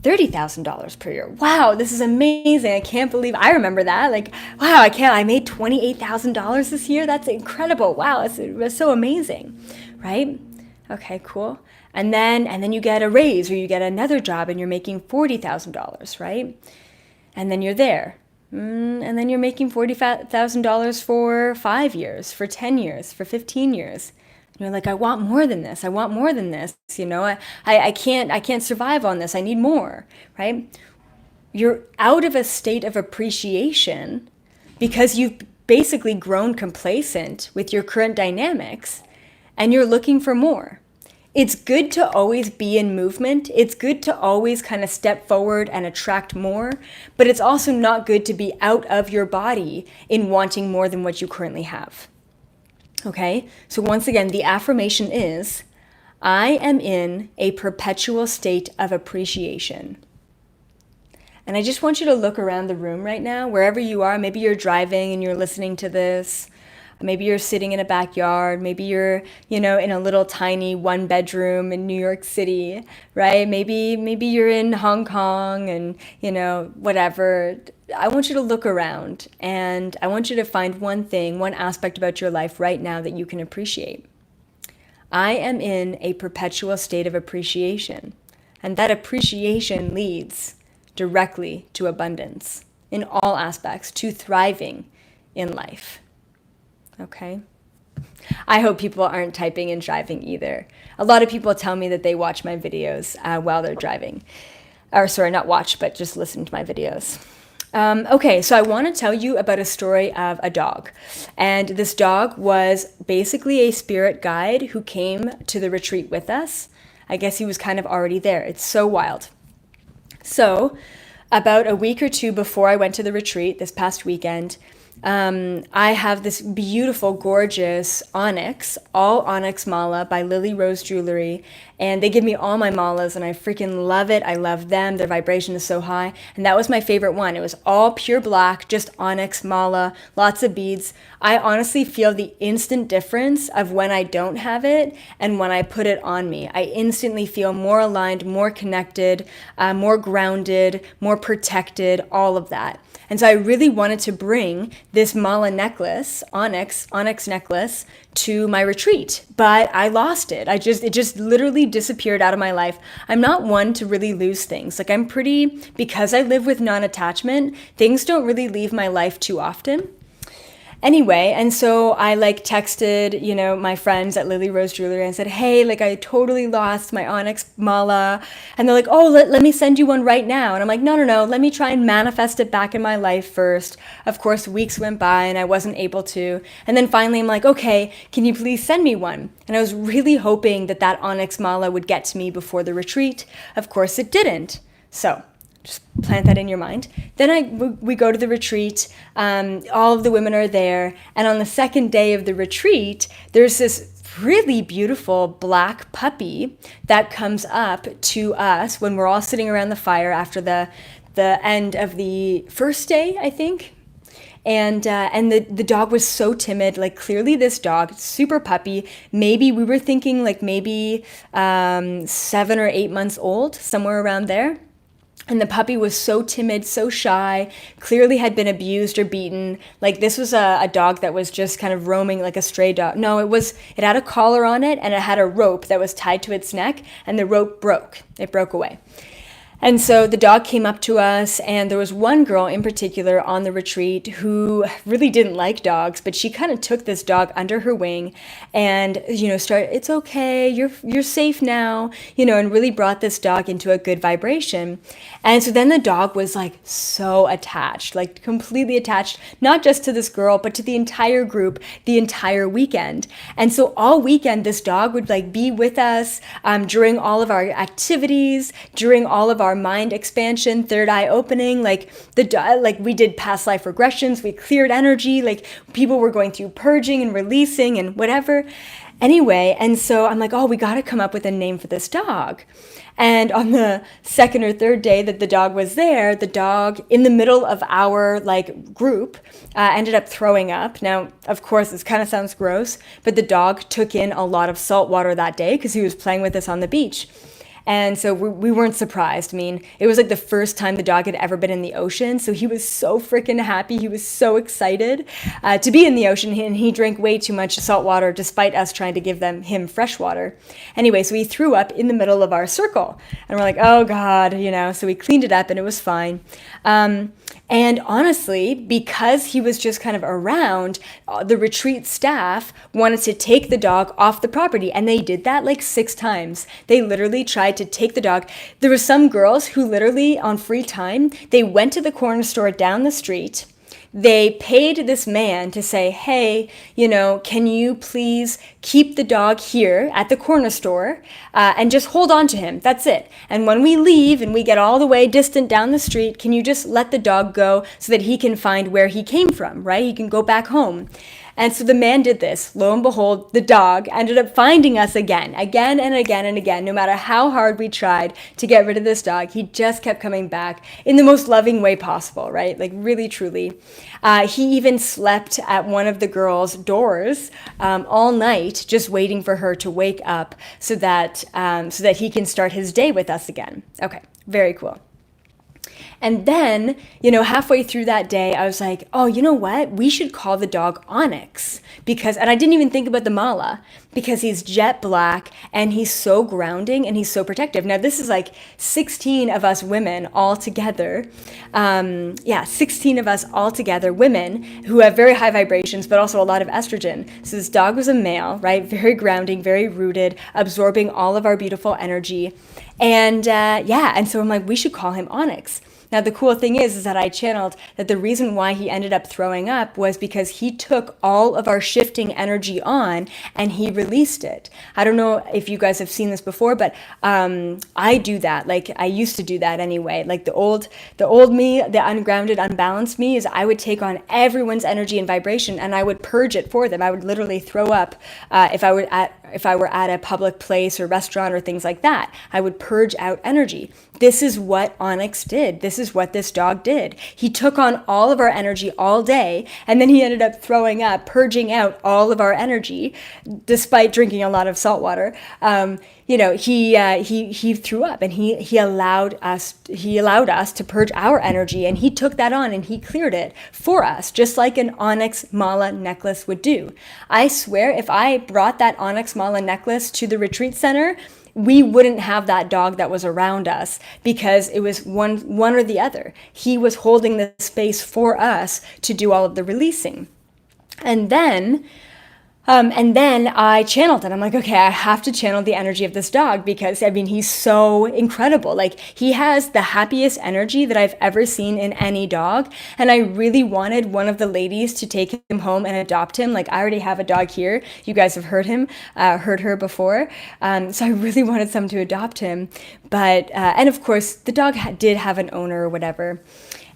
$30,000 per year. Wow, this is amazing. I can't believe I remember that. Like, wow, I made $28,000 this year. That's incredible. Wow, it was so amazing, right? Okay, cool. And then you get a raise or you get another job and you're making $40,000, right? And then you're there. And then you're making $40,000 for 5 years, for 10 years, for 15 years. You're like, I want more than this. I want more than this. I can't survive on this. I need more, right? You're out of a state of appreciation because you've basically grown complacent with your current dynamics and you're looking for more. It's good to always be in movement. It's good to always kind of step forward and attract more, but it's also not good to be out of your body in wanting more than what you currently have. Okay, so once again, the affirmation is, I am in a perpetual state of appreciation. And I just want you to look around the room right now, wherever you are. Maybe you're driving and you're listening to this. Maybe you're sitting in a backyard. Maybe you're, in a little tiny 1-bedroom in New York City, right? Maybe you're in Hong Kong and, whatever. I want you to look around and I want you to find one thing, one aspect about your life right now that you can appreciate. I am in a perpetual state of appreciation, and that appreciation leads directly to abundance in all aspects, to thriving in life. Okay? I hope people aren't typing and driving either. A lot of people tell me that they watch my videos while they're driving. Or sorry, not watch, but just listen to my videos. Okay, so I want to tell you about a story of a dog. And this dog was basically a spirit guide who came to the retreat with us. I guess he was kind of already there. It's so wild. So about a week or two before I went to the retreat this past weekend, I have this beautiful, gorgeous onyx, all onyx mala by Lily Rose Jewelry, and they give me all my malas, and I freaking love it. I love them. Their vibration is so high, and that was my favorite one. It was all pure black, just onyx mala, lots of beads. I honestly feel the instant difference of when I don't have it and when I put it on me. I instantly feel more aligned, more connected, more grounded, more protected, all of that. And so I really wanted to bring this mala necklace, onyx necklace, to my retreat, but I lost it. It just literally disappeared out of my life. I'm not one to really lose things. Like because I live with non-attachment, things don't really leave my life too often. Anyway, and so I texted, my friends at Lily Rose Jewelry and said, hey, I totally lost my onyx mala. And they're like, oh, let me send you one right now. And I'm like, no, let me try and manifest it back in my life first. Of course, weeks went by and I wasn't able to. And then finally I'm like, okay, can you please send me one? And I was really hoping that onyx mala would get to me before the retreat. Of course it didn't. So just plant that in your mind. Then we go to the retreat. All of the women are there. And on the second day of the retreat, there's this really beautiful black puppy that comes up to us when we're all sitting around the fire after the end of the first day, I think. And the dog was so timid. Clearly this dog, super puppy, maybe we were thinking 7 or 8 months old, somewhere around there. And the puppy was so timid, so shy, clearly had been abused or beaten. This was a dog that was just kind of roaming like a stray dog. No, it had a collar on it and it had a rope that was tied to its neck and the rope broke. It broke away. And so the dog came up to us, and there was one girl in particular on the retreat who really didn't like dogs, but she kind of took this dog under her wing and, started, it's okay, you're safe now, and really brought this dog into a good vibration. And so then the dog was so attached, completely attached, not just to this girl, but to the entire group, the entire weekend. And so all weekend, this dog would be with us during all of our activities, during all of our our mind expansion, third eye opening, like we did past life regressions, we cleared energy, like people were going through purging and releasing and whatever. Anyway, and so I'm like, oh, we got to come up with a name for this dog. And on the second or third day that the dog was there, the dog in the middle of our like group ended up throwing up. Now, of course, this kind of sounds gross, but the dog took in a lot of salt water that day because he was playing with us on the beach. And so we weren't surprised. I mean, it was like the first time the dog had ever been in the ocean. So he was so freaking happy. He was so excited to be in the ocean. And he drank way too much salt water despite us trying to give him fresh water. Anyway, so he threw up in the middle of our circle. And we're like, oh God, so we cleaned it up and it was fine. And honestly, because he was just kind of around, the retreat staff wanted to take the dog off the property. And they did that like 6 times. They literally tried to take the dog. There were some girls who literally on free time, they went to the corner store down the street. They paid this man to say, hey, can you please keep the dog here at the corner store and just hold on to him? That's it. And when we leave and we get all the way distant down the street, can you just let the dog go so that he can find where he came from, right? He can go back home. And so the man did this. Lo and behold, the dog ended up finding us again and again and again. No matter how hard we tried to get rid of this dog, he just kept coming back in the most loving way possible, right? Like really, truly. He even slept at one of the girls' doors all night, just waiting for her to wake up so that he can start his day with us again. Okay, very cool. And then, halfway through that day, I was like, oh, you know what? We should call the dog Onyx and I didn't even think about the mala because he's jet black and he's so grounding and he's so protective. Now, this is like 16 of us women all together. 16 of us all together, women who have very high vibrations, but also a lot of estrogen. So this dog was a male, right? Very grounding, very rooted, absorbing all of our beautiful energy. And so I'm like, we should call him Onyx. Now, the cool thing is that I channeled that the reason why he ended up throwing up was because he took all of our shifting energy on and he released it. I don't know if you guys have seen this before, but I do that. Like I used to do that anyway. Like the old me, the ungrounded, unbalanced me, is I would take on everyone's energy and vibration and I would purge it for them. I would literally throw up if I were at a public place or restaurant or things like that. I would purge out energy. This is what Onyx did. This is what this dog did. He took on all of our energy all day, and then he ended up throwing up, purging out all of our energy, despite drinking a lot of salt water. He threw up, and he allowed us to purge our energy, and he took that on and he cleared it for us, just like an onyx mala necklace would do. I swear, if I brought that onyx mala necklace to the retreat center, we wouldn't have that dog that was around us because it was one or the other. He was holding the space for us to do all of the releasing. And then I channeled it. I'm like, okay, I have to channel the energy of this dog because, he's so incredible. Like, he has the happiest energy that I've ever seen in any dog. And I really wanted one of the ladies to take him home and adopt him. Like, I already have a dog here. You guys have heard her before. So I really wanted someone to adopt him. But, and of course, the dog did have an owner or whatever.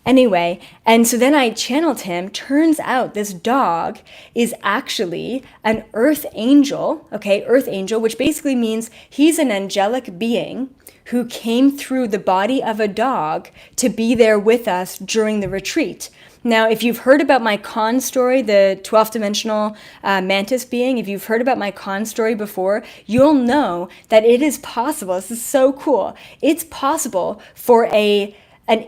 Anyway, and so then I channeled him. Turns out this dog is actually an earth angel, which basically means he's an angelic being who came through the body of a dog to be there with us during the retreat. Now, if you've heard about my con story, the 12th dimensional mantis being, if you've heard about my con story before, you'll know that it is possible. This is so cool. It's possible for an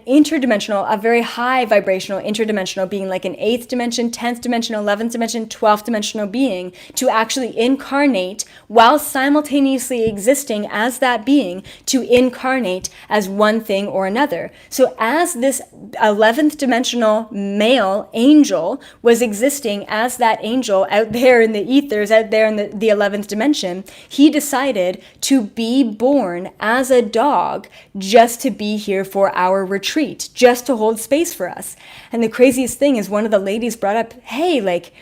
interdimensional, a very high vibrational interdimensional being, like an 8th dimension, 10th dimension, 11th dimension, 12th dimensional being, to actually incarnate while simultaneously existing as that being, to incarnate as one thing or another. So as this 11th dimensional male angel was existing as that angel out there in the ethers, out there in the 11th dimension, he decided to be born as a dog just to be here for our retreat, just to hold space for us. And the craziest thing is, one of the ladies brought up, hey, like,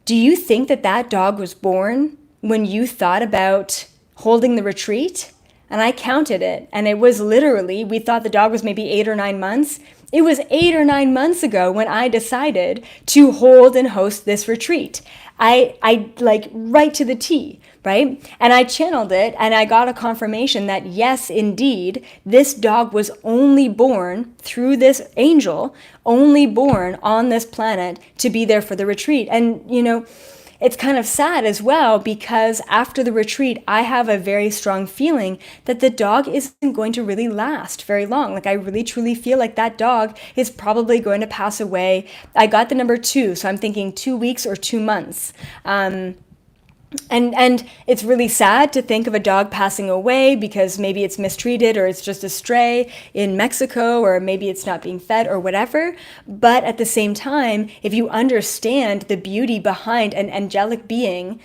do you think that dog was born when you thought about holding the retreat? And I counted it, and it was literally, we thought the dog was maybe 8 or 9 months. It was 8 or 9 months ago when I decided to hold and host this retreat. I like right to the T, right? And I channeled it, and I got a confirmation that yes, indeed, this dog was only born through this angel, only born on this planet to be there for the retreat. And, you know, it's kind of sad as well, because after the retreat, I have a very strong feeling that the dog isn't going to really last very long. Like, I really truly feel like that dog is probably going to pass away. I got the number 2, so I'm thinking 2 weeks or 2 months. And it's really sad to think of a dog passing away because maybe it's mistreated or it's just a stray in Mexico, or maybe it's not being fed or whatever. But at the same time, if you understand the beauty behind an angelic being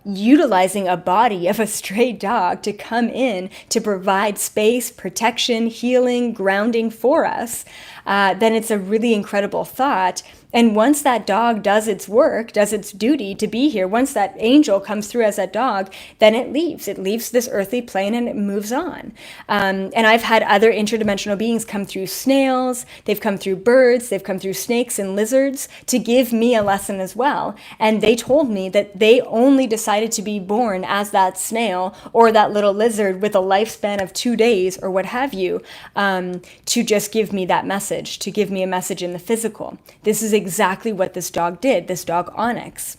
utilizing a body of a stray dog to come in to provide space, protection, healing, grounding for us, then it's a really incredible thought. And once that dog does its work, does its duty to be here, once that angel comes through as that dog, then it leaves. It leaves this earthly plane and it moves on. And I've had other interdimensional beings come through snails, they've come through birds, they've come through snakes and lizards to give me a lesson as well. And they told me that they only decided to be born as that snail or that little lizard with a lifespan of 2 days or what have you, to just give me that message, to give me a message in the physical. This is exactly what this dog did, this dog Onyx.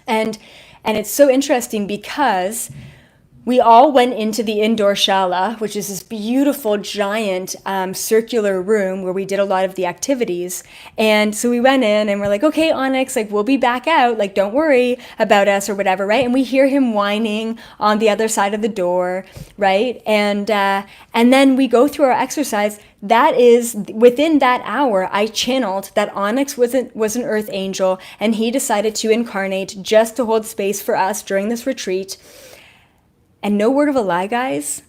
And it's so interesting because we all went into the indoor shala, which is this beautiful, giant circular room where we did a lot of the activities. And so we went in and we're like, okay, Onyx, like, we'll be back out. Like, don't worry about us or whatever, right? And we hear him whining on the other side of the door, right? And then we go through our exercise. That is, within that hour, I channeled that Onyx was an earth angel, and he decided to incarnate just to hold space for us during this retreat. And no word of a lie, guys,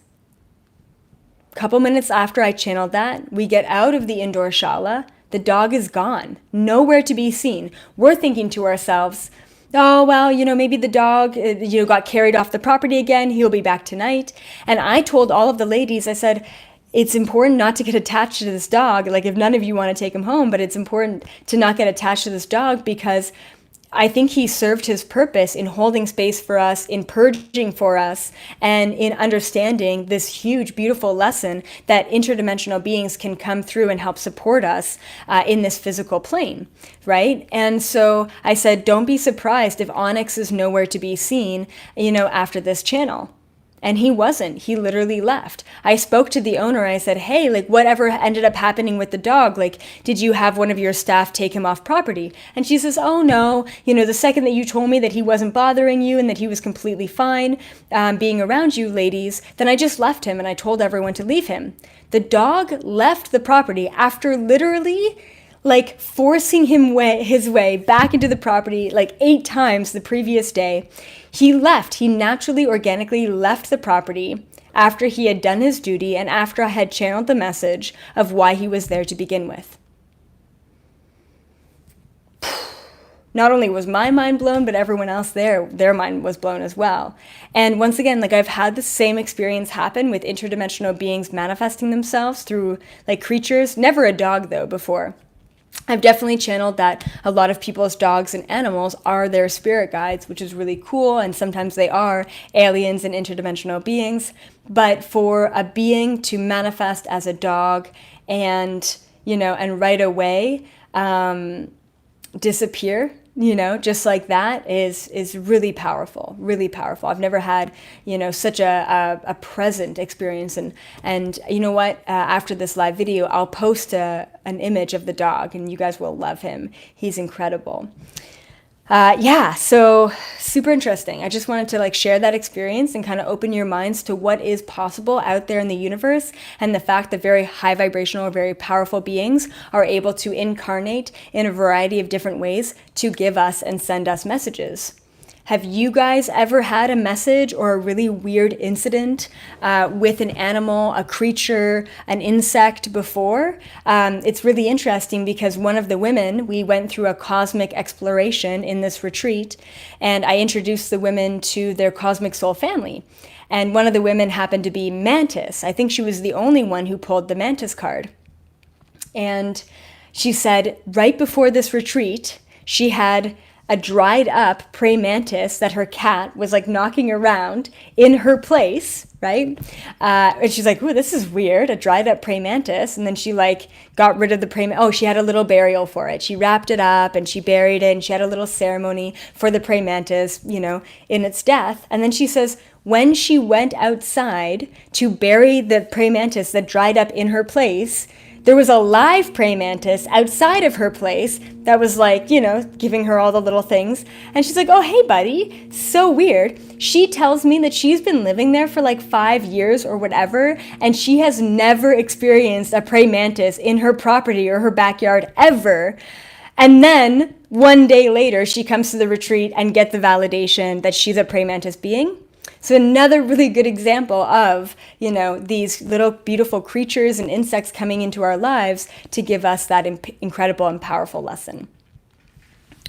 a couple minutes after I channeled that, we get out of the indoor shala, the dog is gone, nowhere to be seen. We're thinking to ourselves, oh, well, you know, maybe the dog, got carried off the property again, he'll be back tonight. And I told all of the ladies, I said, it's important not to get attached to this dog. Like, if none of you want to take him home, but it's important to not get attached to this dog because I think he served his purpose in holding space for us, in purging for us, and in understanding this huge, beautiful lesson that interdimensional beings can come through and help support us in this physical plane, right? And so I said, don't be surprised if Onyx is nowhere to be seen, after this channel. And he wasn't. He literally left. I spoke to the owner. I said, hey, like, whatever ended up happening with the dog? Like, did you have one of your staff take him off property? And she says, oh, no. The second that you told me that he wasn't bothering you and that he was completely fine being around you ladies, then I just left him and I told everyone to leave him. The dog left the property after literally forcing his way back into the property 8 times the previous day. He left. He naturally, organically left the property after he had done his duty and after I had channeled the message of why he was there to begin with. Not only was my mind blown, but everyone else there, their mind was blown as well. And once again, I've had the same experience happen with interdimensional beings manifesting themselves through creatures, never a dog though before. I've definitely channeled that a lot of people's dogs and animals are their spirit guides, which is really cool, and sometimes they are aliens and interdimensional beings. But for a being to manifest as a dog and, and right away disappear, just like that is really powerful, really powerful. I've never had, such a present experience. And you know what? After this live video, I'll post an image of the dog and you guys will love him. He's incredible. So super interesting. I just wanted to share that experience and kind of open your minds to what is possible out there in the universe, and the fact that very high vibrational, very powerful beings are able to incarnate in a variety of different ways to give us and send us messages. Have you guys ever had a message or a really weird incident with an animal, a creature, an insect before? It's really interesting because one of the women, we went through a cosmic exploration in this retreat, and I introduced the women to their cosmic soul family. And one of the women happened to be Mantis. I think she was the only one who pulled the Mantis card. And she said right before this retreat, she had a dried up praying mantis that her cat was like knocking around in her place, right? And she's like, "Ooh, this is weird, a dried up praying mantis." And then she like got rid of the praying, oh, she had a little burial for it. She wrapped it up and she buried it, and she had a little ceremony for the praying mantis, you know, in its death. And then she says, when she went outside to bury the praying mantis that dried up in her place, there was a live praying mantis outside of her place that was like, you know, giving her all the little things. And she's like, "Oh, hey, buddy, so weird." She tells me that she's been living there for like 5 years or whatever, and she has never experienced a praying mantis in her property or her backyard ever. And then one day later, she comes to the retreat and gets the validation that she's a praying mantis being. So another really good example of, you know, these little beautiful creatures and insects coming into our lives to give us that incredible and powerful lesson.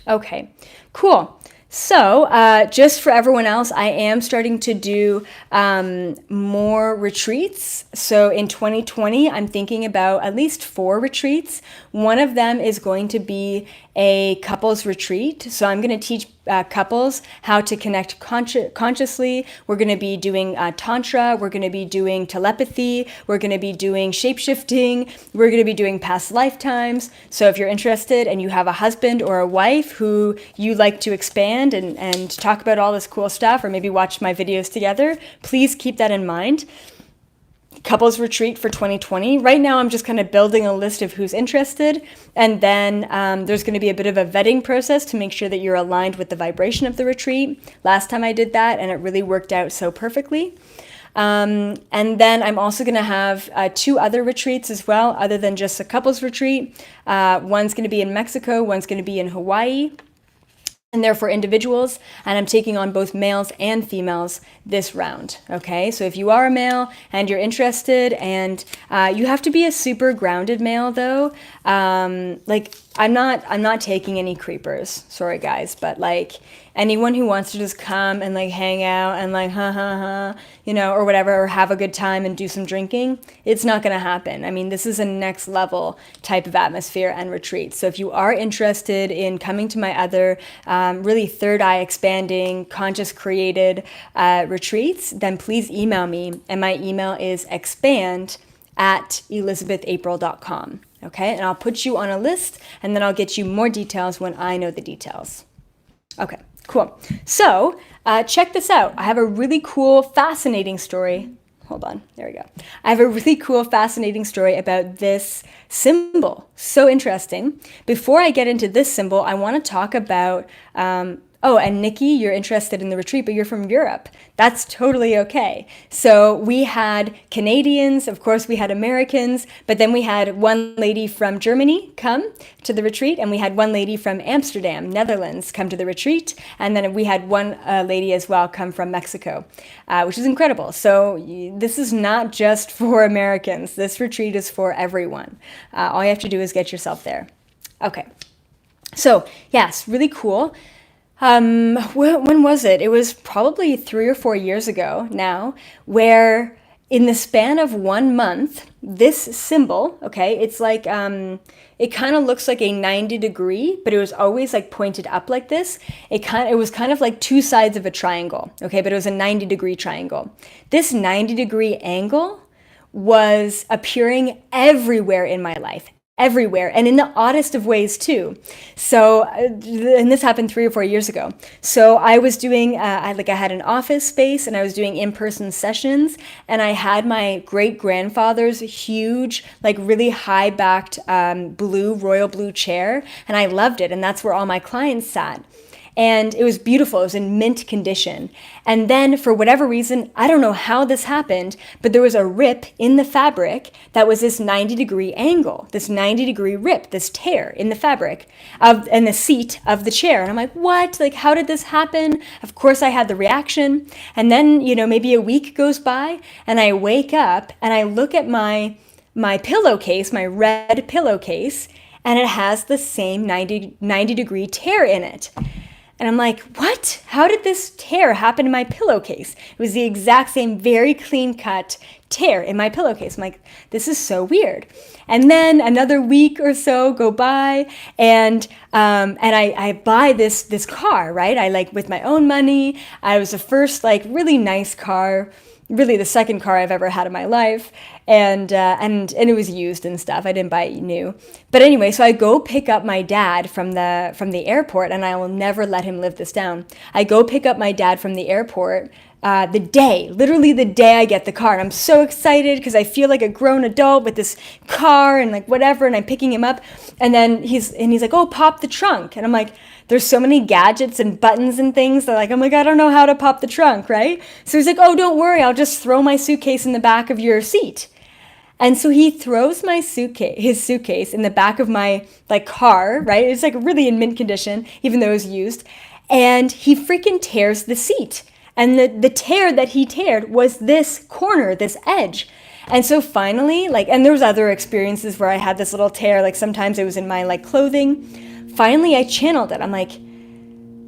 Okay, cool. So just for everyone else, I am starting to do more retreats. So in 2020, I'm thinking about at least 4 retreats. One of them is going to be a couples retreat. So I'm going to teach couples how to connect consciously. We're going to be doing tantra. We're going to be doing telepathy. We're going to be doing shape-shifting. We're going to be doing past lifetimes. So if you're interested and you have a husband or a wife who you like to expand and talk about all this cool stuff, or maybe watch my videos together, please keep that in mind. Couples retreat for 2020. Right now, I'm just kind of building a list of who's interested. And then there's going to be a bit of a vetting process to make sure that you're aligned with the vibration of the retreat. Last time I did that, and it really worked out so perfectly. And then I'm also going to have 2 other retreats as well, other than just a couples retreat. One's going to be in Mexico, one's going to be in Hawaii. And they're for individuals, and I'm taking on both males and females this round, okay? So if you are a male and you're interested, and you have to be a super grounded male though, like I'm not taking any creepers, sorry guys, but like anyone who wants to just come and like hang out and like you know, or whatever, or have a good time and do some drinking, it's not going to happen. I mean, this is a next level type of atmosphere and retreat. So if you are interested in coming to my other really third eye expanding, conscious created retreats, then please email me. And my email is expand@elizabethapril.com. Okay, and I'll put you on a list, and then I'll get you more details when I know the details. Okay, cool. So check this out. I have a really cool, fascinating story. Hold on, there we go. I have a really cool, fascinating story about this symbol. So interesting. Before I get into this symbol, I want to talk about oh, and Nikki, you're interested in the retreat, but you're from Europe. That's totally okay. So we had Canadians, of course we had Americans, but then we had one lady from Germany come to the retreat, and we had one lady from Amsterdam, Netherlands, come to the retreat, and then we had one lady as well come from Mexico, which is incredible. So this is not just for Americans. This retreat is for everyone. All you have to do is get yourself there. Okay. So yes, really cool. When was it? It was probably 3 or 4 years ago now, where in the span of 1 month, this symbol, okay, it's like, it kind of looks like a 90-degree, but it was always like pointed up like this. It was kind of like 2 sides of a triangle, okay, but it was a 90-degree triangle. This 90-degree angle was appearing everywhere in my life. Everywhere, and in the oddest of ways too. So, and this happened 3 or 4 years ago. So I was doing, I had an office space, and I was doing in-person sessions, and I had my great-grandfather's huge, like really high-backed royal blue chair, and I loved it, and that's where all my clients sat. and it was beautiful. It was in mint condition. And then for whatever reason, I don't know how this happened, but there was a rip in the fabric that was this 90-degree angle, this 90-degree rip, this tear in the fabric and the seat of the chair. And I'm like, what? Like, how did this happen? Of course I had the reaction. And then, maybe a week goes by and I wake up and I look at my pillowcase, my red pillowcase, and it has the same 90-degree tear in it. And I'm like, what? How did this tear happen in my pillowcase? It was the exact same, very clean-cut tear in my pillowcase. I'm like, this is so weird. And then another week or so go by, and I buy this car, right? I with my own money. I was the first really nice car, really the second car I've ever had in my life, and it was used and stuff. I didn't buy it new. But anyway, so I go pick up my dad from the airport, and I will never let him live this down. I go pick up my dad from the airport literally the day I get the car. And I'm so excited because I feel like a grown adult with this car and whatever, and I'm picking him up. And then he's like, oh, pop the trunk. And I'm like, there's so many gadgets and buttons and things that I'm like, I don't know how to pop the trunk, right? So he's like, oh, don't worry, I'll just throw my suitcase in the back of your seat. And so he throws his suitcase in the back of my car, right? It's really in mint condition, even though it was used. And he freaking tears the seat. And the tear that he teared was this corner, this edge. And so finally, and there was other experiences where I had this little tear, sometimes it was in my clothing. Finally, I channeled it. I'm like,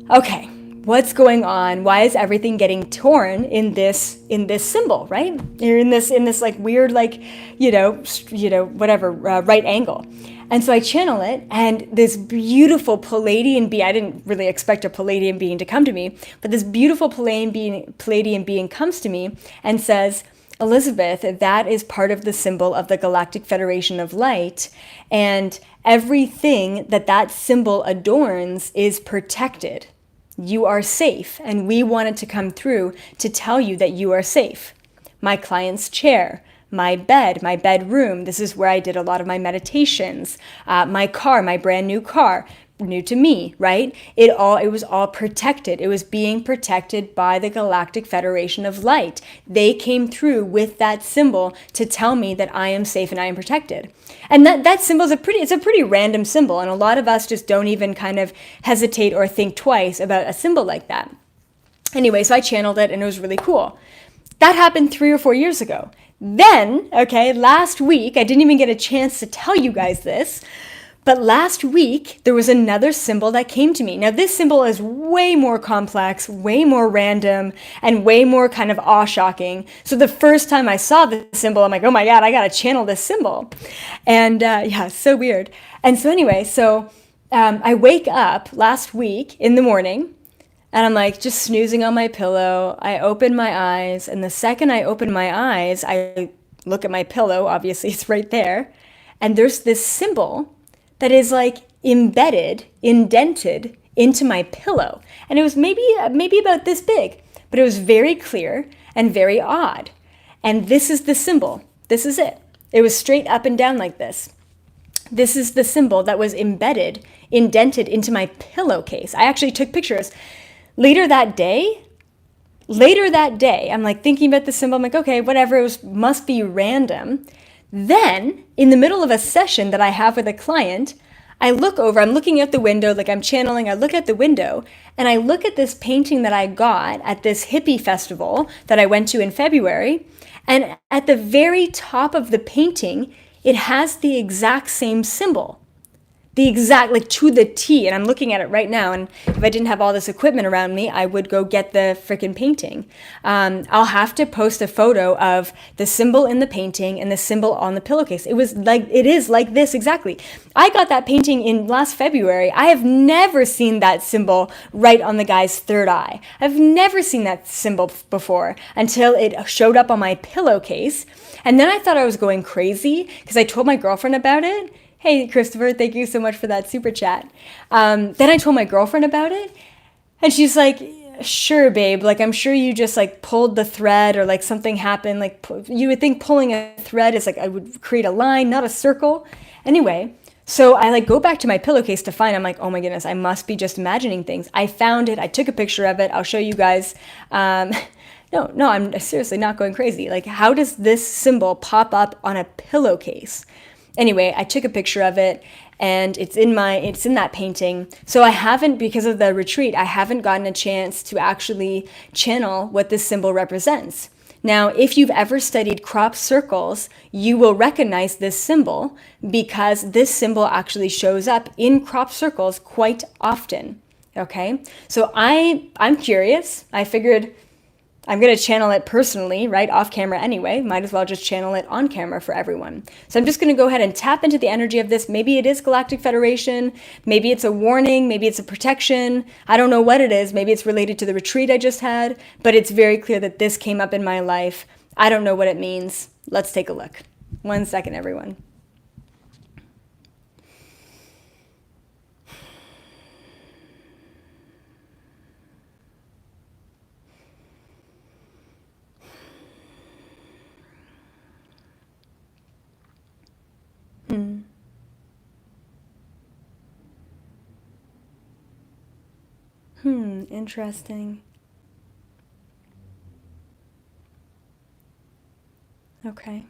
okay, what's going on? Why is everything getting torn in this symbol, right? You're in this weird, whatever, right angle. And so I channel it, and this beautiful Palladian being, I didn't really expect a Palladian being to come to me, but this beautiful Palladian being comes to me and says, Elizabeth, that is part of the symbol of the Galactic Federation of Light, and everything that symbol adorns is protected. You are safe, and we wanted to come through to tell you that you are safe. My client's chair, my bed, my bedroom, this is where I did a lot of my meditations, my car, my brand new car, new to me, right? It was all protected. It was being protected by the Galactic Federation of Light. They came through with that symbol to tell me that I am safe and I am protected. And that symbol is a pretty random symbol, and a lot of us just don't even kind of hesitate or think twice about a symbol like that. Anyway, so I channeled it, and it was really cool. That happened 3 or 4 years ago. Then, last week, I didn't even get a chance to tell you guys this, but last week, there was another symbol that came to me. Now, this symbol is way more complex, way more random, and way more kind of awe-shocking. So the first time I saw this symbol, I'm like, oh my God, I gotta channel this symbol. And so weird. And so anyway, I wake up last week in the morning, and I'm just snoozing on my pillow. I open my eyes, and the second I open my eyes, I look at my pillow, obviously it's right there, and there's this symbol that is embedded, indented into my pillow. And it was maybe about this big, but it was very clear and very odd. And this is the symbol. This is it. It was straight up and down like this. This is the symbol that was embedded, indented into my pillowcase. I actually took pictures. Later that day, I'm thinking about the symbol. I'm okay, whatever, must be random. Then, in the middle of a session that I have with a client, I look over, I'm looking out the window, I'm channeling, I look at the window, and I look at this painting that I got at this hippie festival that I went to in February, and at the very top of the painting, it has the exact same symbol. The exact, to the T, and I'm looking at it right now, and if I didn't have all this equipment around me, I would go get the freaking painting. I'll have to post a photo of the symbol in the painting and the symbol on the pillowcase. It is like this exactly. I got that painting in last February. I have never seen that symbol right on the guy's third eye. I've never seen that symbol before until it showed up on my pillowcase, and then I thought I was going crazy because I told my girlfriend about it. Hey, Christopher, thank you so much for that super chat. Then I told my girlfriend about it, and she's like, sure, babe, I'm sure you just pulled the thread or something happened. You would think pulling a thread is I would create a line, not a circle. Anyway, So I like go back to my pillowcase to find, I'm like, oh my goodness, I must be just imagining things. I found it. I took a picture of it. I'll show you guys. No, I'm seriously not going crazy. Like, how does this symbol pop up on a pillowcase? Anyway, I took a picture of it and it's in that painting. So I haven't, because of the retreat, I haven't gotten a chance to actually channel what this symbol represents. Now, if you've ever studied crop circles, you will recognize this symbol because this symbol actually shows up in crop circles quite often. Okay, so I'm curious. I figured I'm going to channel it personally, right, off camera anyway. Might as well just channel it on camera for everyone. So I'm just going to go ahead and tap into the energy of this. Maybe it is Galactic Federation. Maybe it's a warning. Maybe it's a protection. I don't know what it is. Maybe it's related to the retreat I just had. But it's very clear that this came up in my life. I don't know what it means. Let's take a look. 1 second, everyone. Interesting. Okay.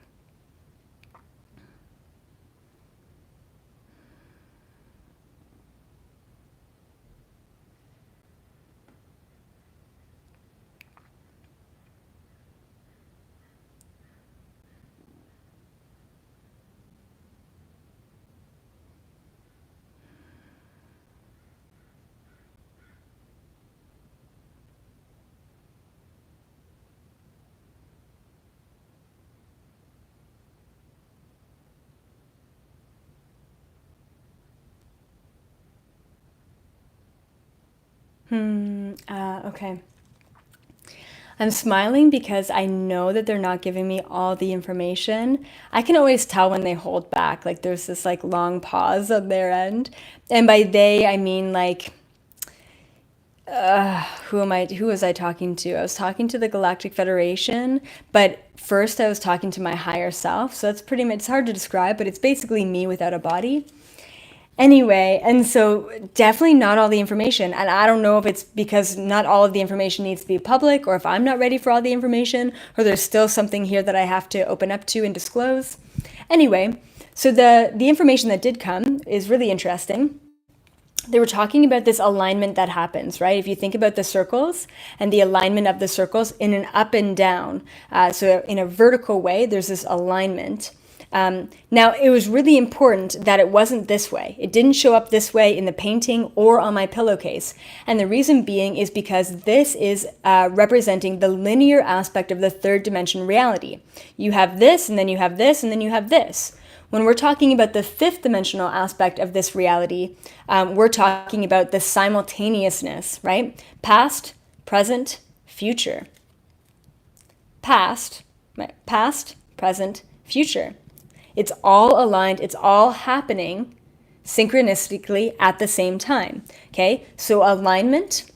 Okay. I'm smiling because I know that they're not giving me all the information. I can always tell when they hold back, like there's this like long pause on their end. And by they, I mean like, who was I talking to? I was talking to the Galactic Federation, but first I was talking to my higher self. So that's pretty much, it's hard to describe, but it's basically me without a body. Anyway, and so definitely not all the information. And I don't know if it's because not all of the information needs to be public, or if I'm not ready for all the information, or there's still something here that I have to open up to and disclose. Anyway, so the information that did come is really interesting. They were talking about this alignment that happens, right? If you think about the circles and the alignment of the circles in an up and down, so in a vertical way, there's this alignment. Now, it was really important that it wasn't this way. It didn't show up this way in the painting or on my pillowcase. And the reason being is because this is representing the linear aspect of the third dimension reality. You have this, and then you have this, and then you have this. When we're talking about the fifth dimensional aspect of this reality, we're talking about the simultaneousness, right? Past, present, future. Past, present, future. It's all aligned, it's all happening synchronistically at the same time, okay? So alignment,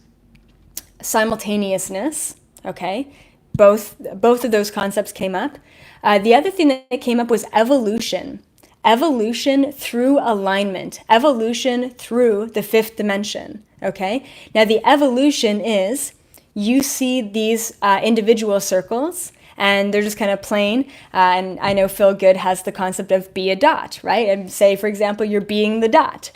simultaneousness, okay? Both of those concepts came up. The other thing that came up was evolution. Evolution through alignment, evolution through the fifth dimension, okay? Now the evolution is, you see these individual circles, and they're just kind of plain. And I know Phil Good has the concept of be a dot, right? And say, for example, you're being the dot.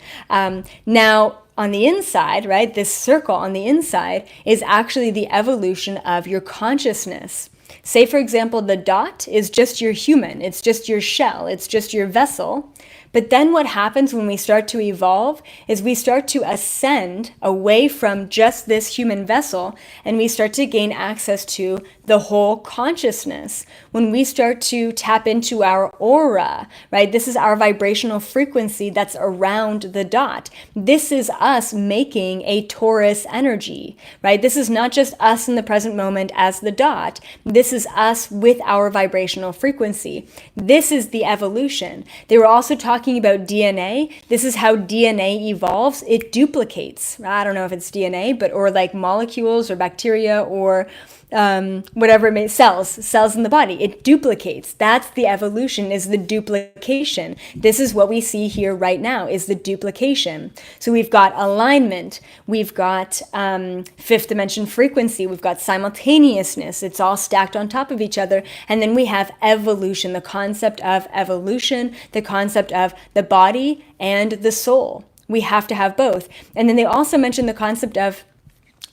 Now, on the inside, right, this circle on the inside is actually the evolution of your consciousness. Say, for example, the dot is just your human. It's just your shell. It's just your vessel. But then what happens when we start to evolve is we start to ascend away from just this human vessel, and we start to gain access to the whole consciousness. When we start to tap into our aura, right? This is our vibrational frequency that's around the dot. This is us making a torus energy, right? This is not just us in the present moment as the dot. This is us with our vibrational frequency. This is the evolution. They were also talking about DNA. This is how DNA evolves. It duplicates. I don't know if it's DNA, but or like molecules or bacteria or whatever it may, cells in the body. It duplicates. That's the evolution, is the duplication. This is what we see here right now, is the duplication. So we've got alignment, we've got fifth dimension frequency, we've got simultaneousness. It's all stacked on top of each other. And then we have evolution, the concept of evolution, the concept of the body and the soul. We have to have both. And then they also mention the concept of,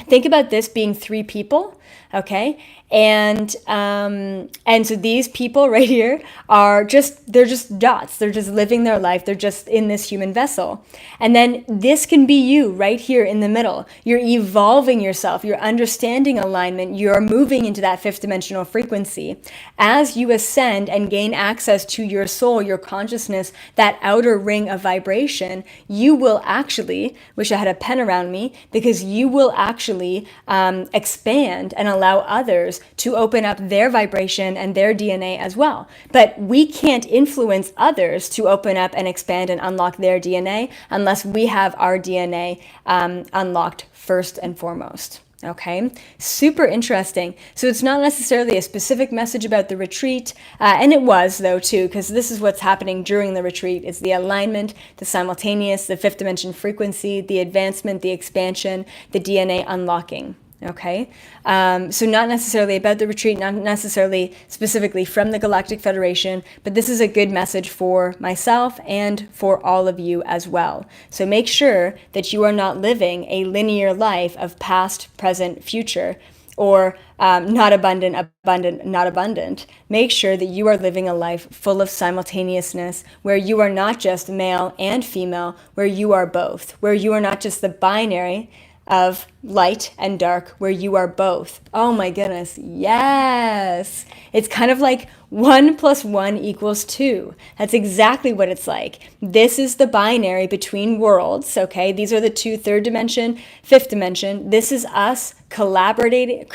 think about this being three people, okay? And so these people right here are they're just dots. They're just living their life. They're just in this human vessel. And then this can be you right here in the middle. You're evolving yourself. You're understanding alignment. You're moving into that fifth dimensional frequency. As you ascend and gain access to your soul, your consciousness, that outer ring of vibration, you will actually, wish I had a pen around me, because you will actually expand and allow others to open up their vibration and their DNA as well. But we can't influence others to open up and expand and unlock their DNA unless we have our DNA unlocked first and foremost. Okay, super interesting. So it's not necessarily a specific message about the retreat, and it was though too, because this is what's happening during the retreat. It's the alignment, the simultaneous, the fifth dimension frequency, the advancement, the expansion, the DNA unlocking. Okay, so not necessarily about the retreat, not necessarily specifically from the Galactic Federation, but this is a good message for myself and for all of you as well. So make sure that you are not living a linear life of past, present, future, or not abundant, not abundant. Make sure that you are living a life full of simultaneousness, where you are not just male and female, where you are both, where you are not just the binary of light and dark, where you are both. Oh my goodness, yes! It's kind of like 1 + 1 = 2. That's exactly what it's like. This is the binary between worlds, okay? These are the two, third dimension, fifth dimension. This is us collaborating,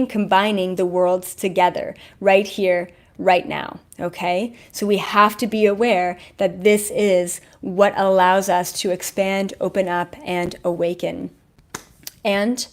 combining the worlds together, right here, right now, okay? So we have to be aware that this is what allows us to expand, open up, and awaken. And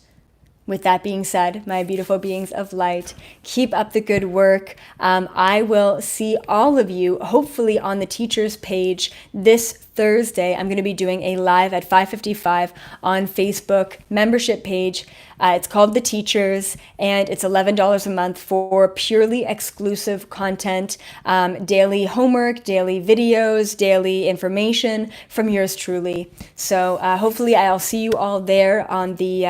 with that being said, my beautiful beings of light, keep up the good work. I will see all of you hopefully on the teachers page this Thursday. I'm going to be doing a live at 5:55 on Facebook membership page. It's called The Teachers, and it's $11 a month for purely exclusive content, daily homework, daily videos, daily information from yours truly. So hopefully I'll see you all there on the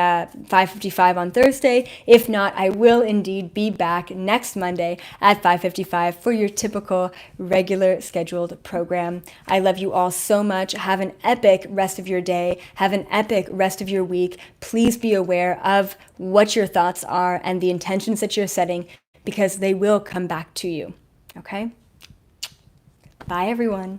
5:55 on Thursday. If not, I will indeed be back next Monday at 5:55 for your typical regular scheduled program. I love you all so much. Have an epic rest of your day. Have an epic rest of your week. Please be aware of what your thoughts are and the intentions that you're setting, because they will come back to you. Okay? Bye, everyone.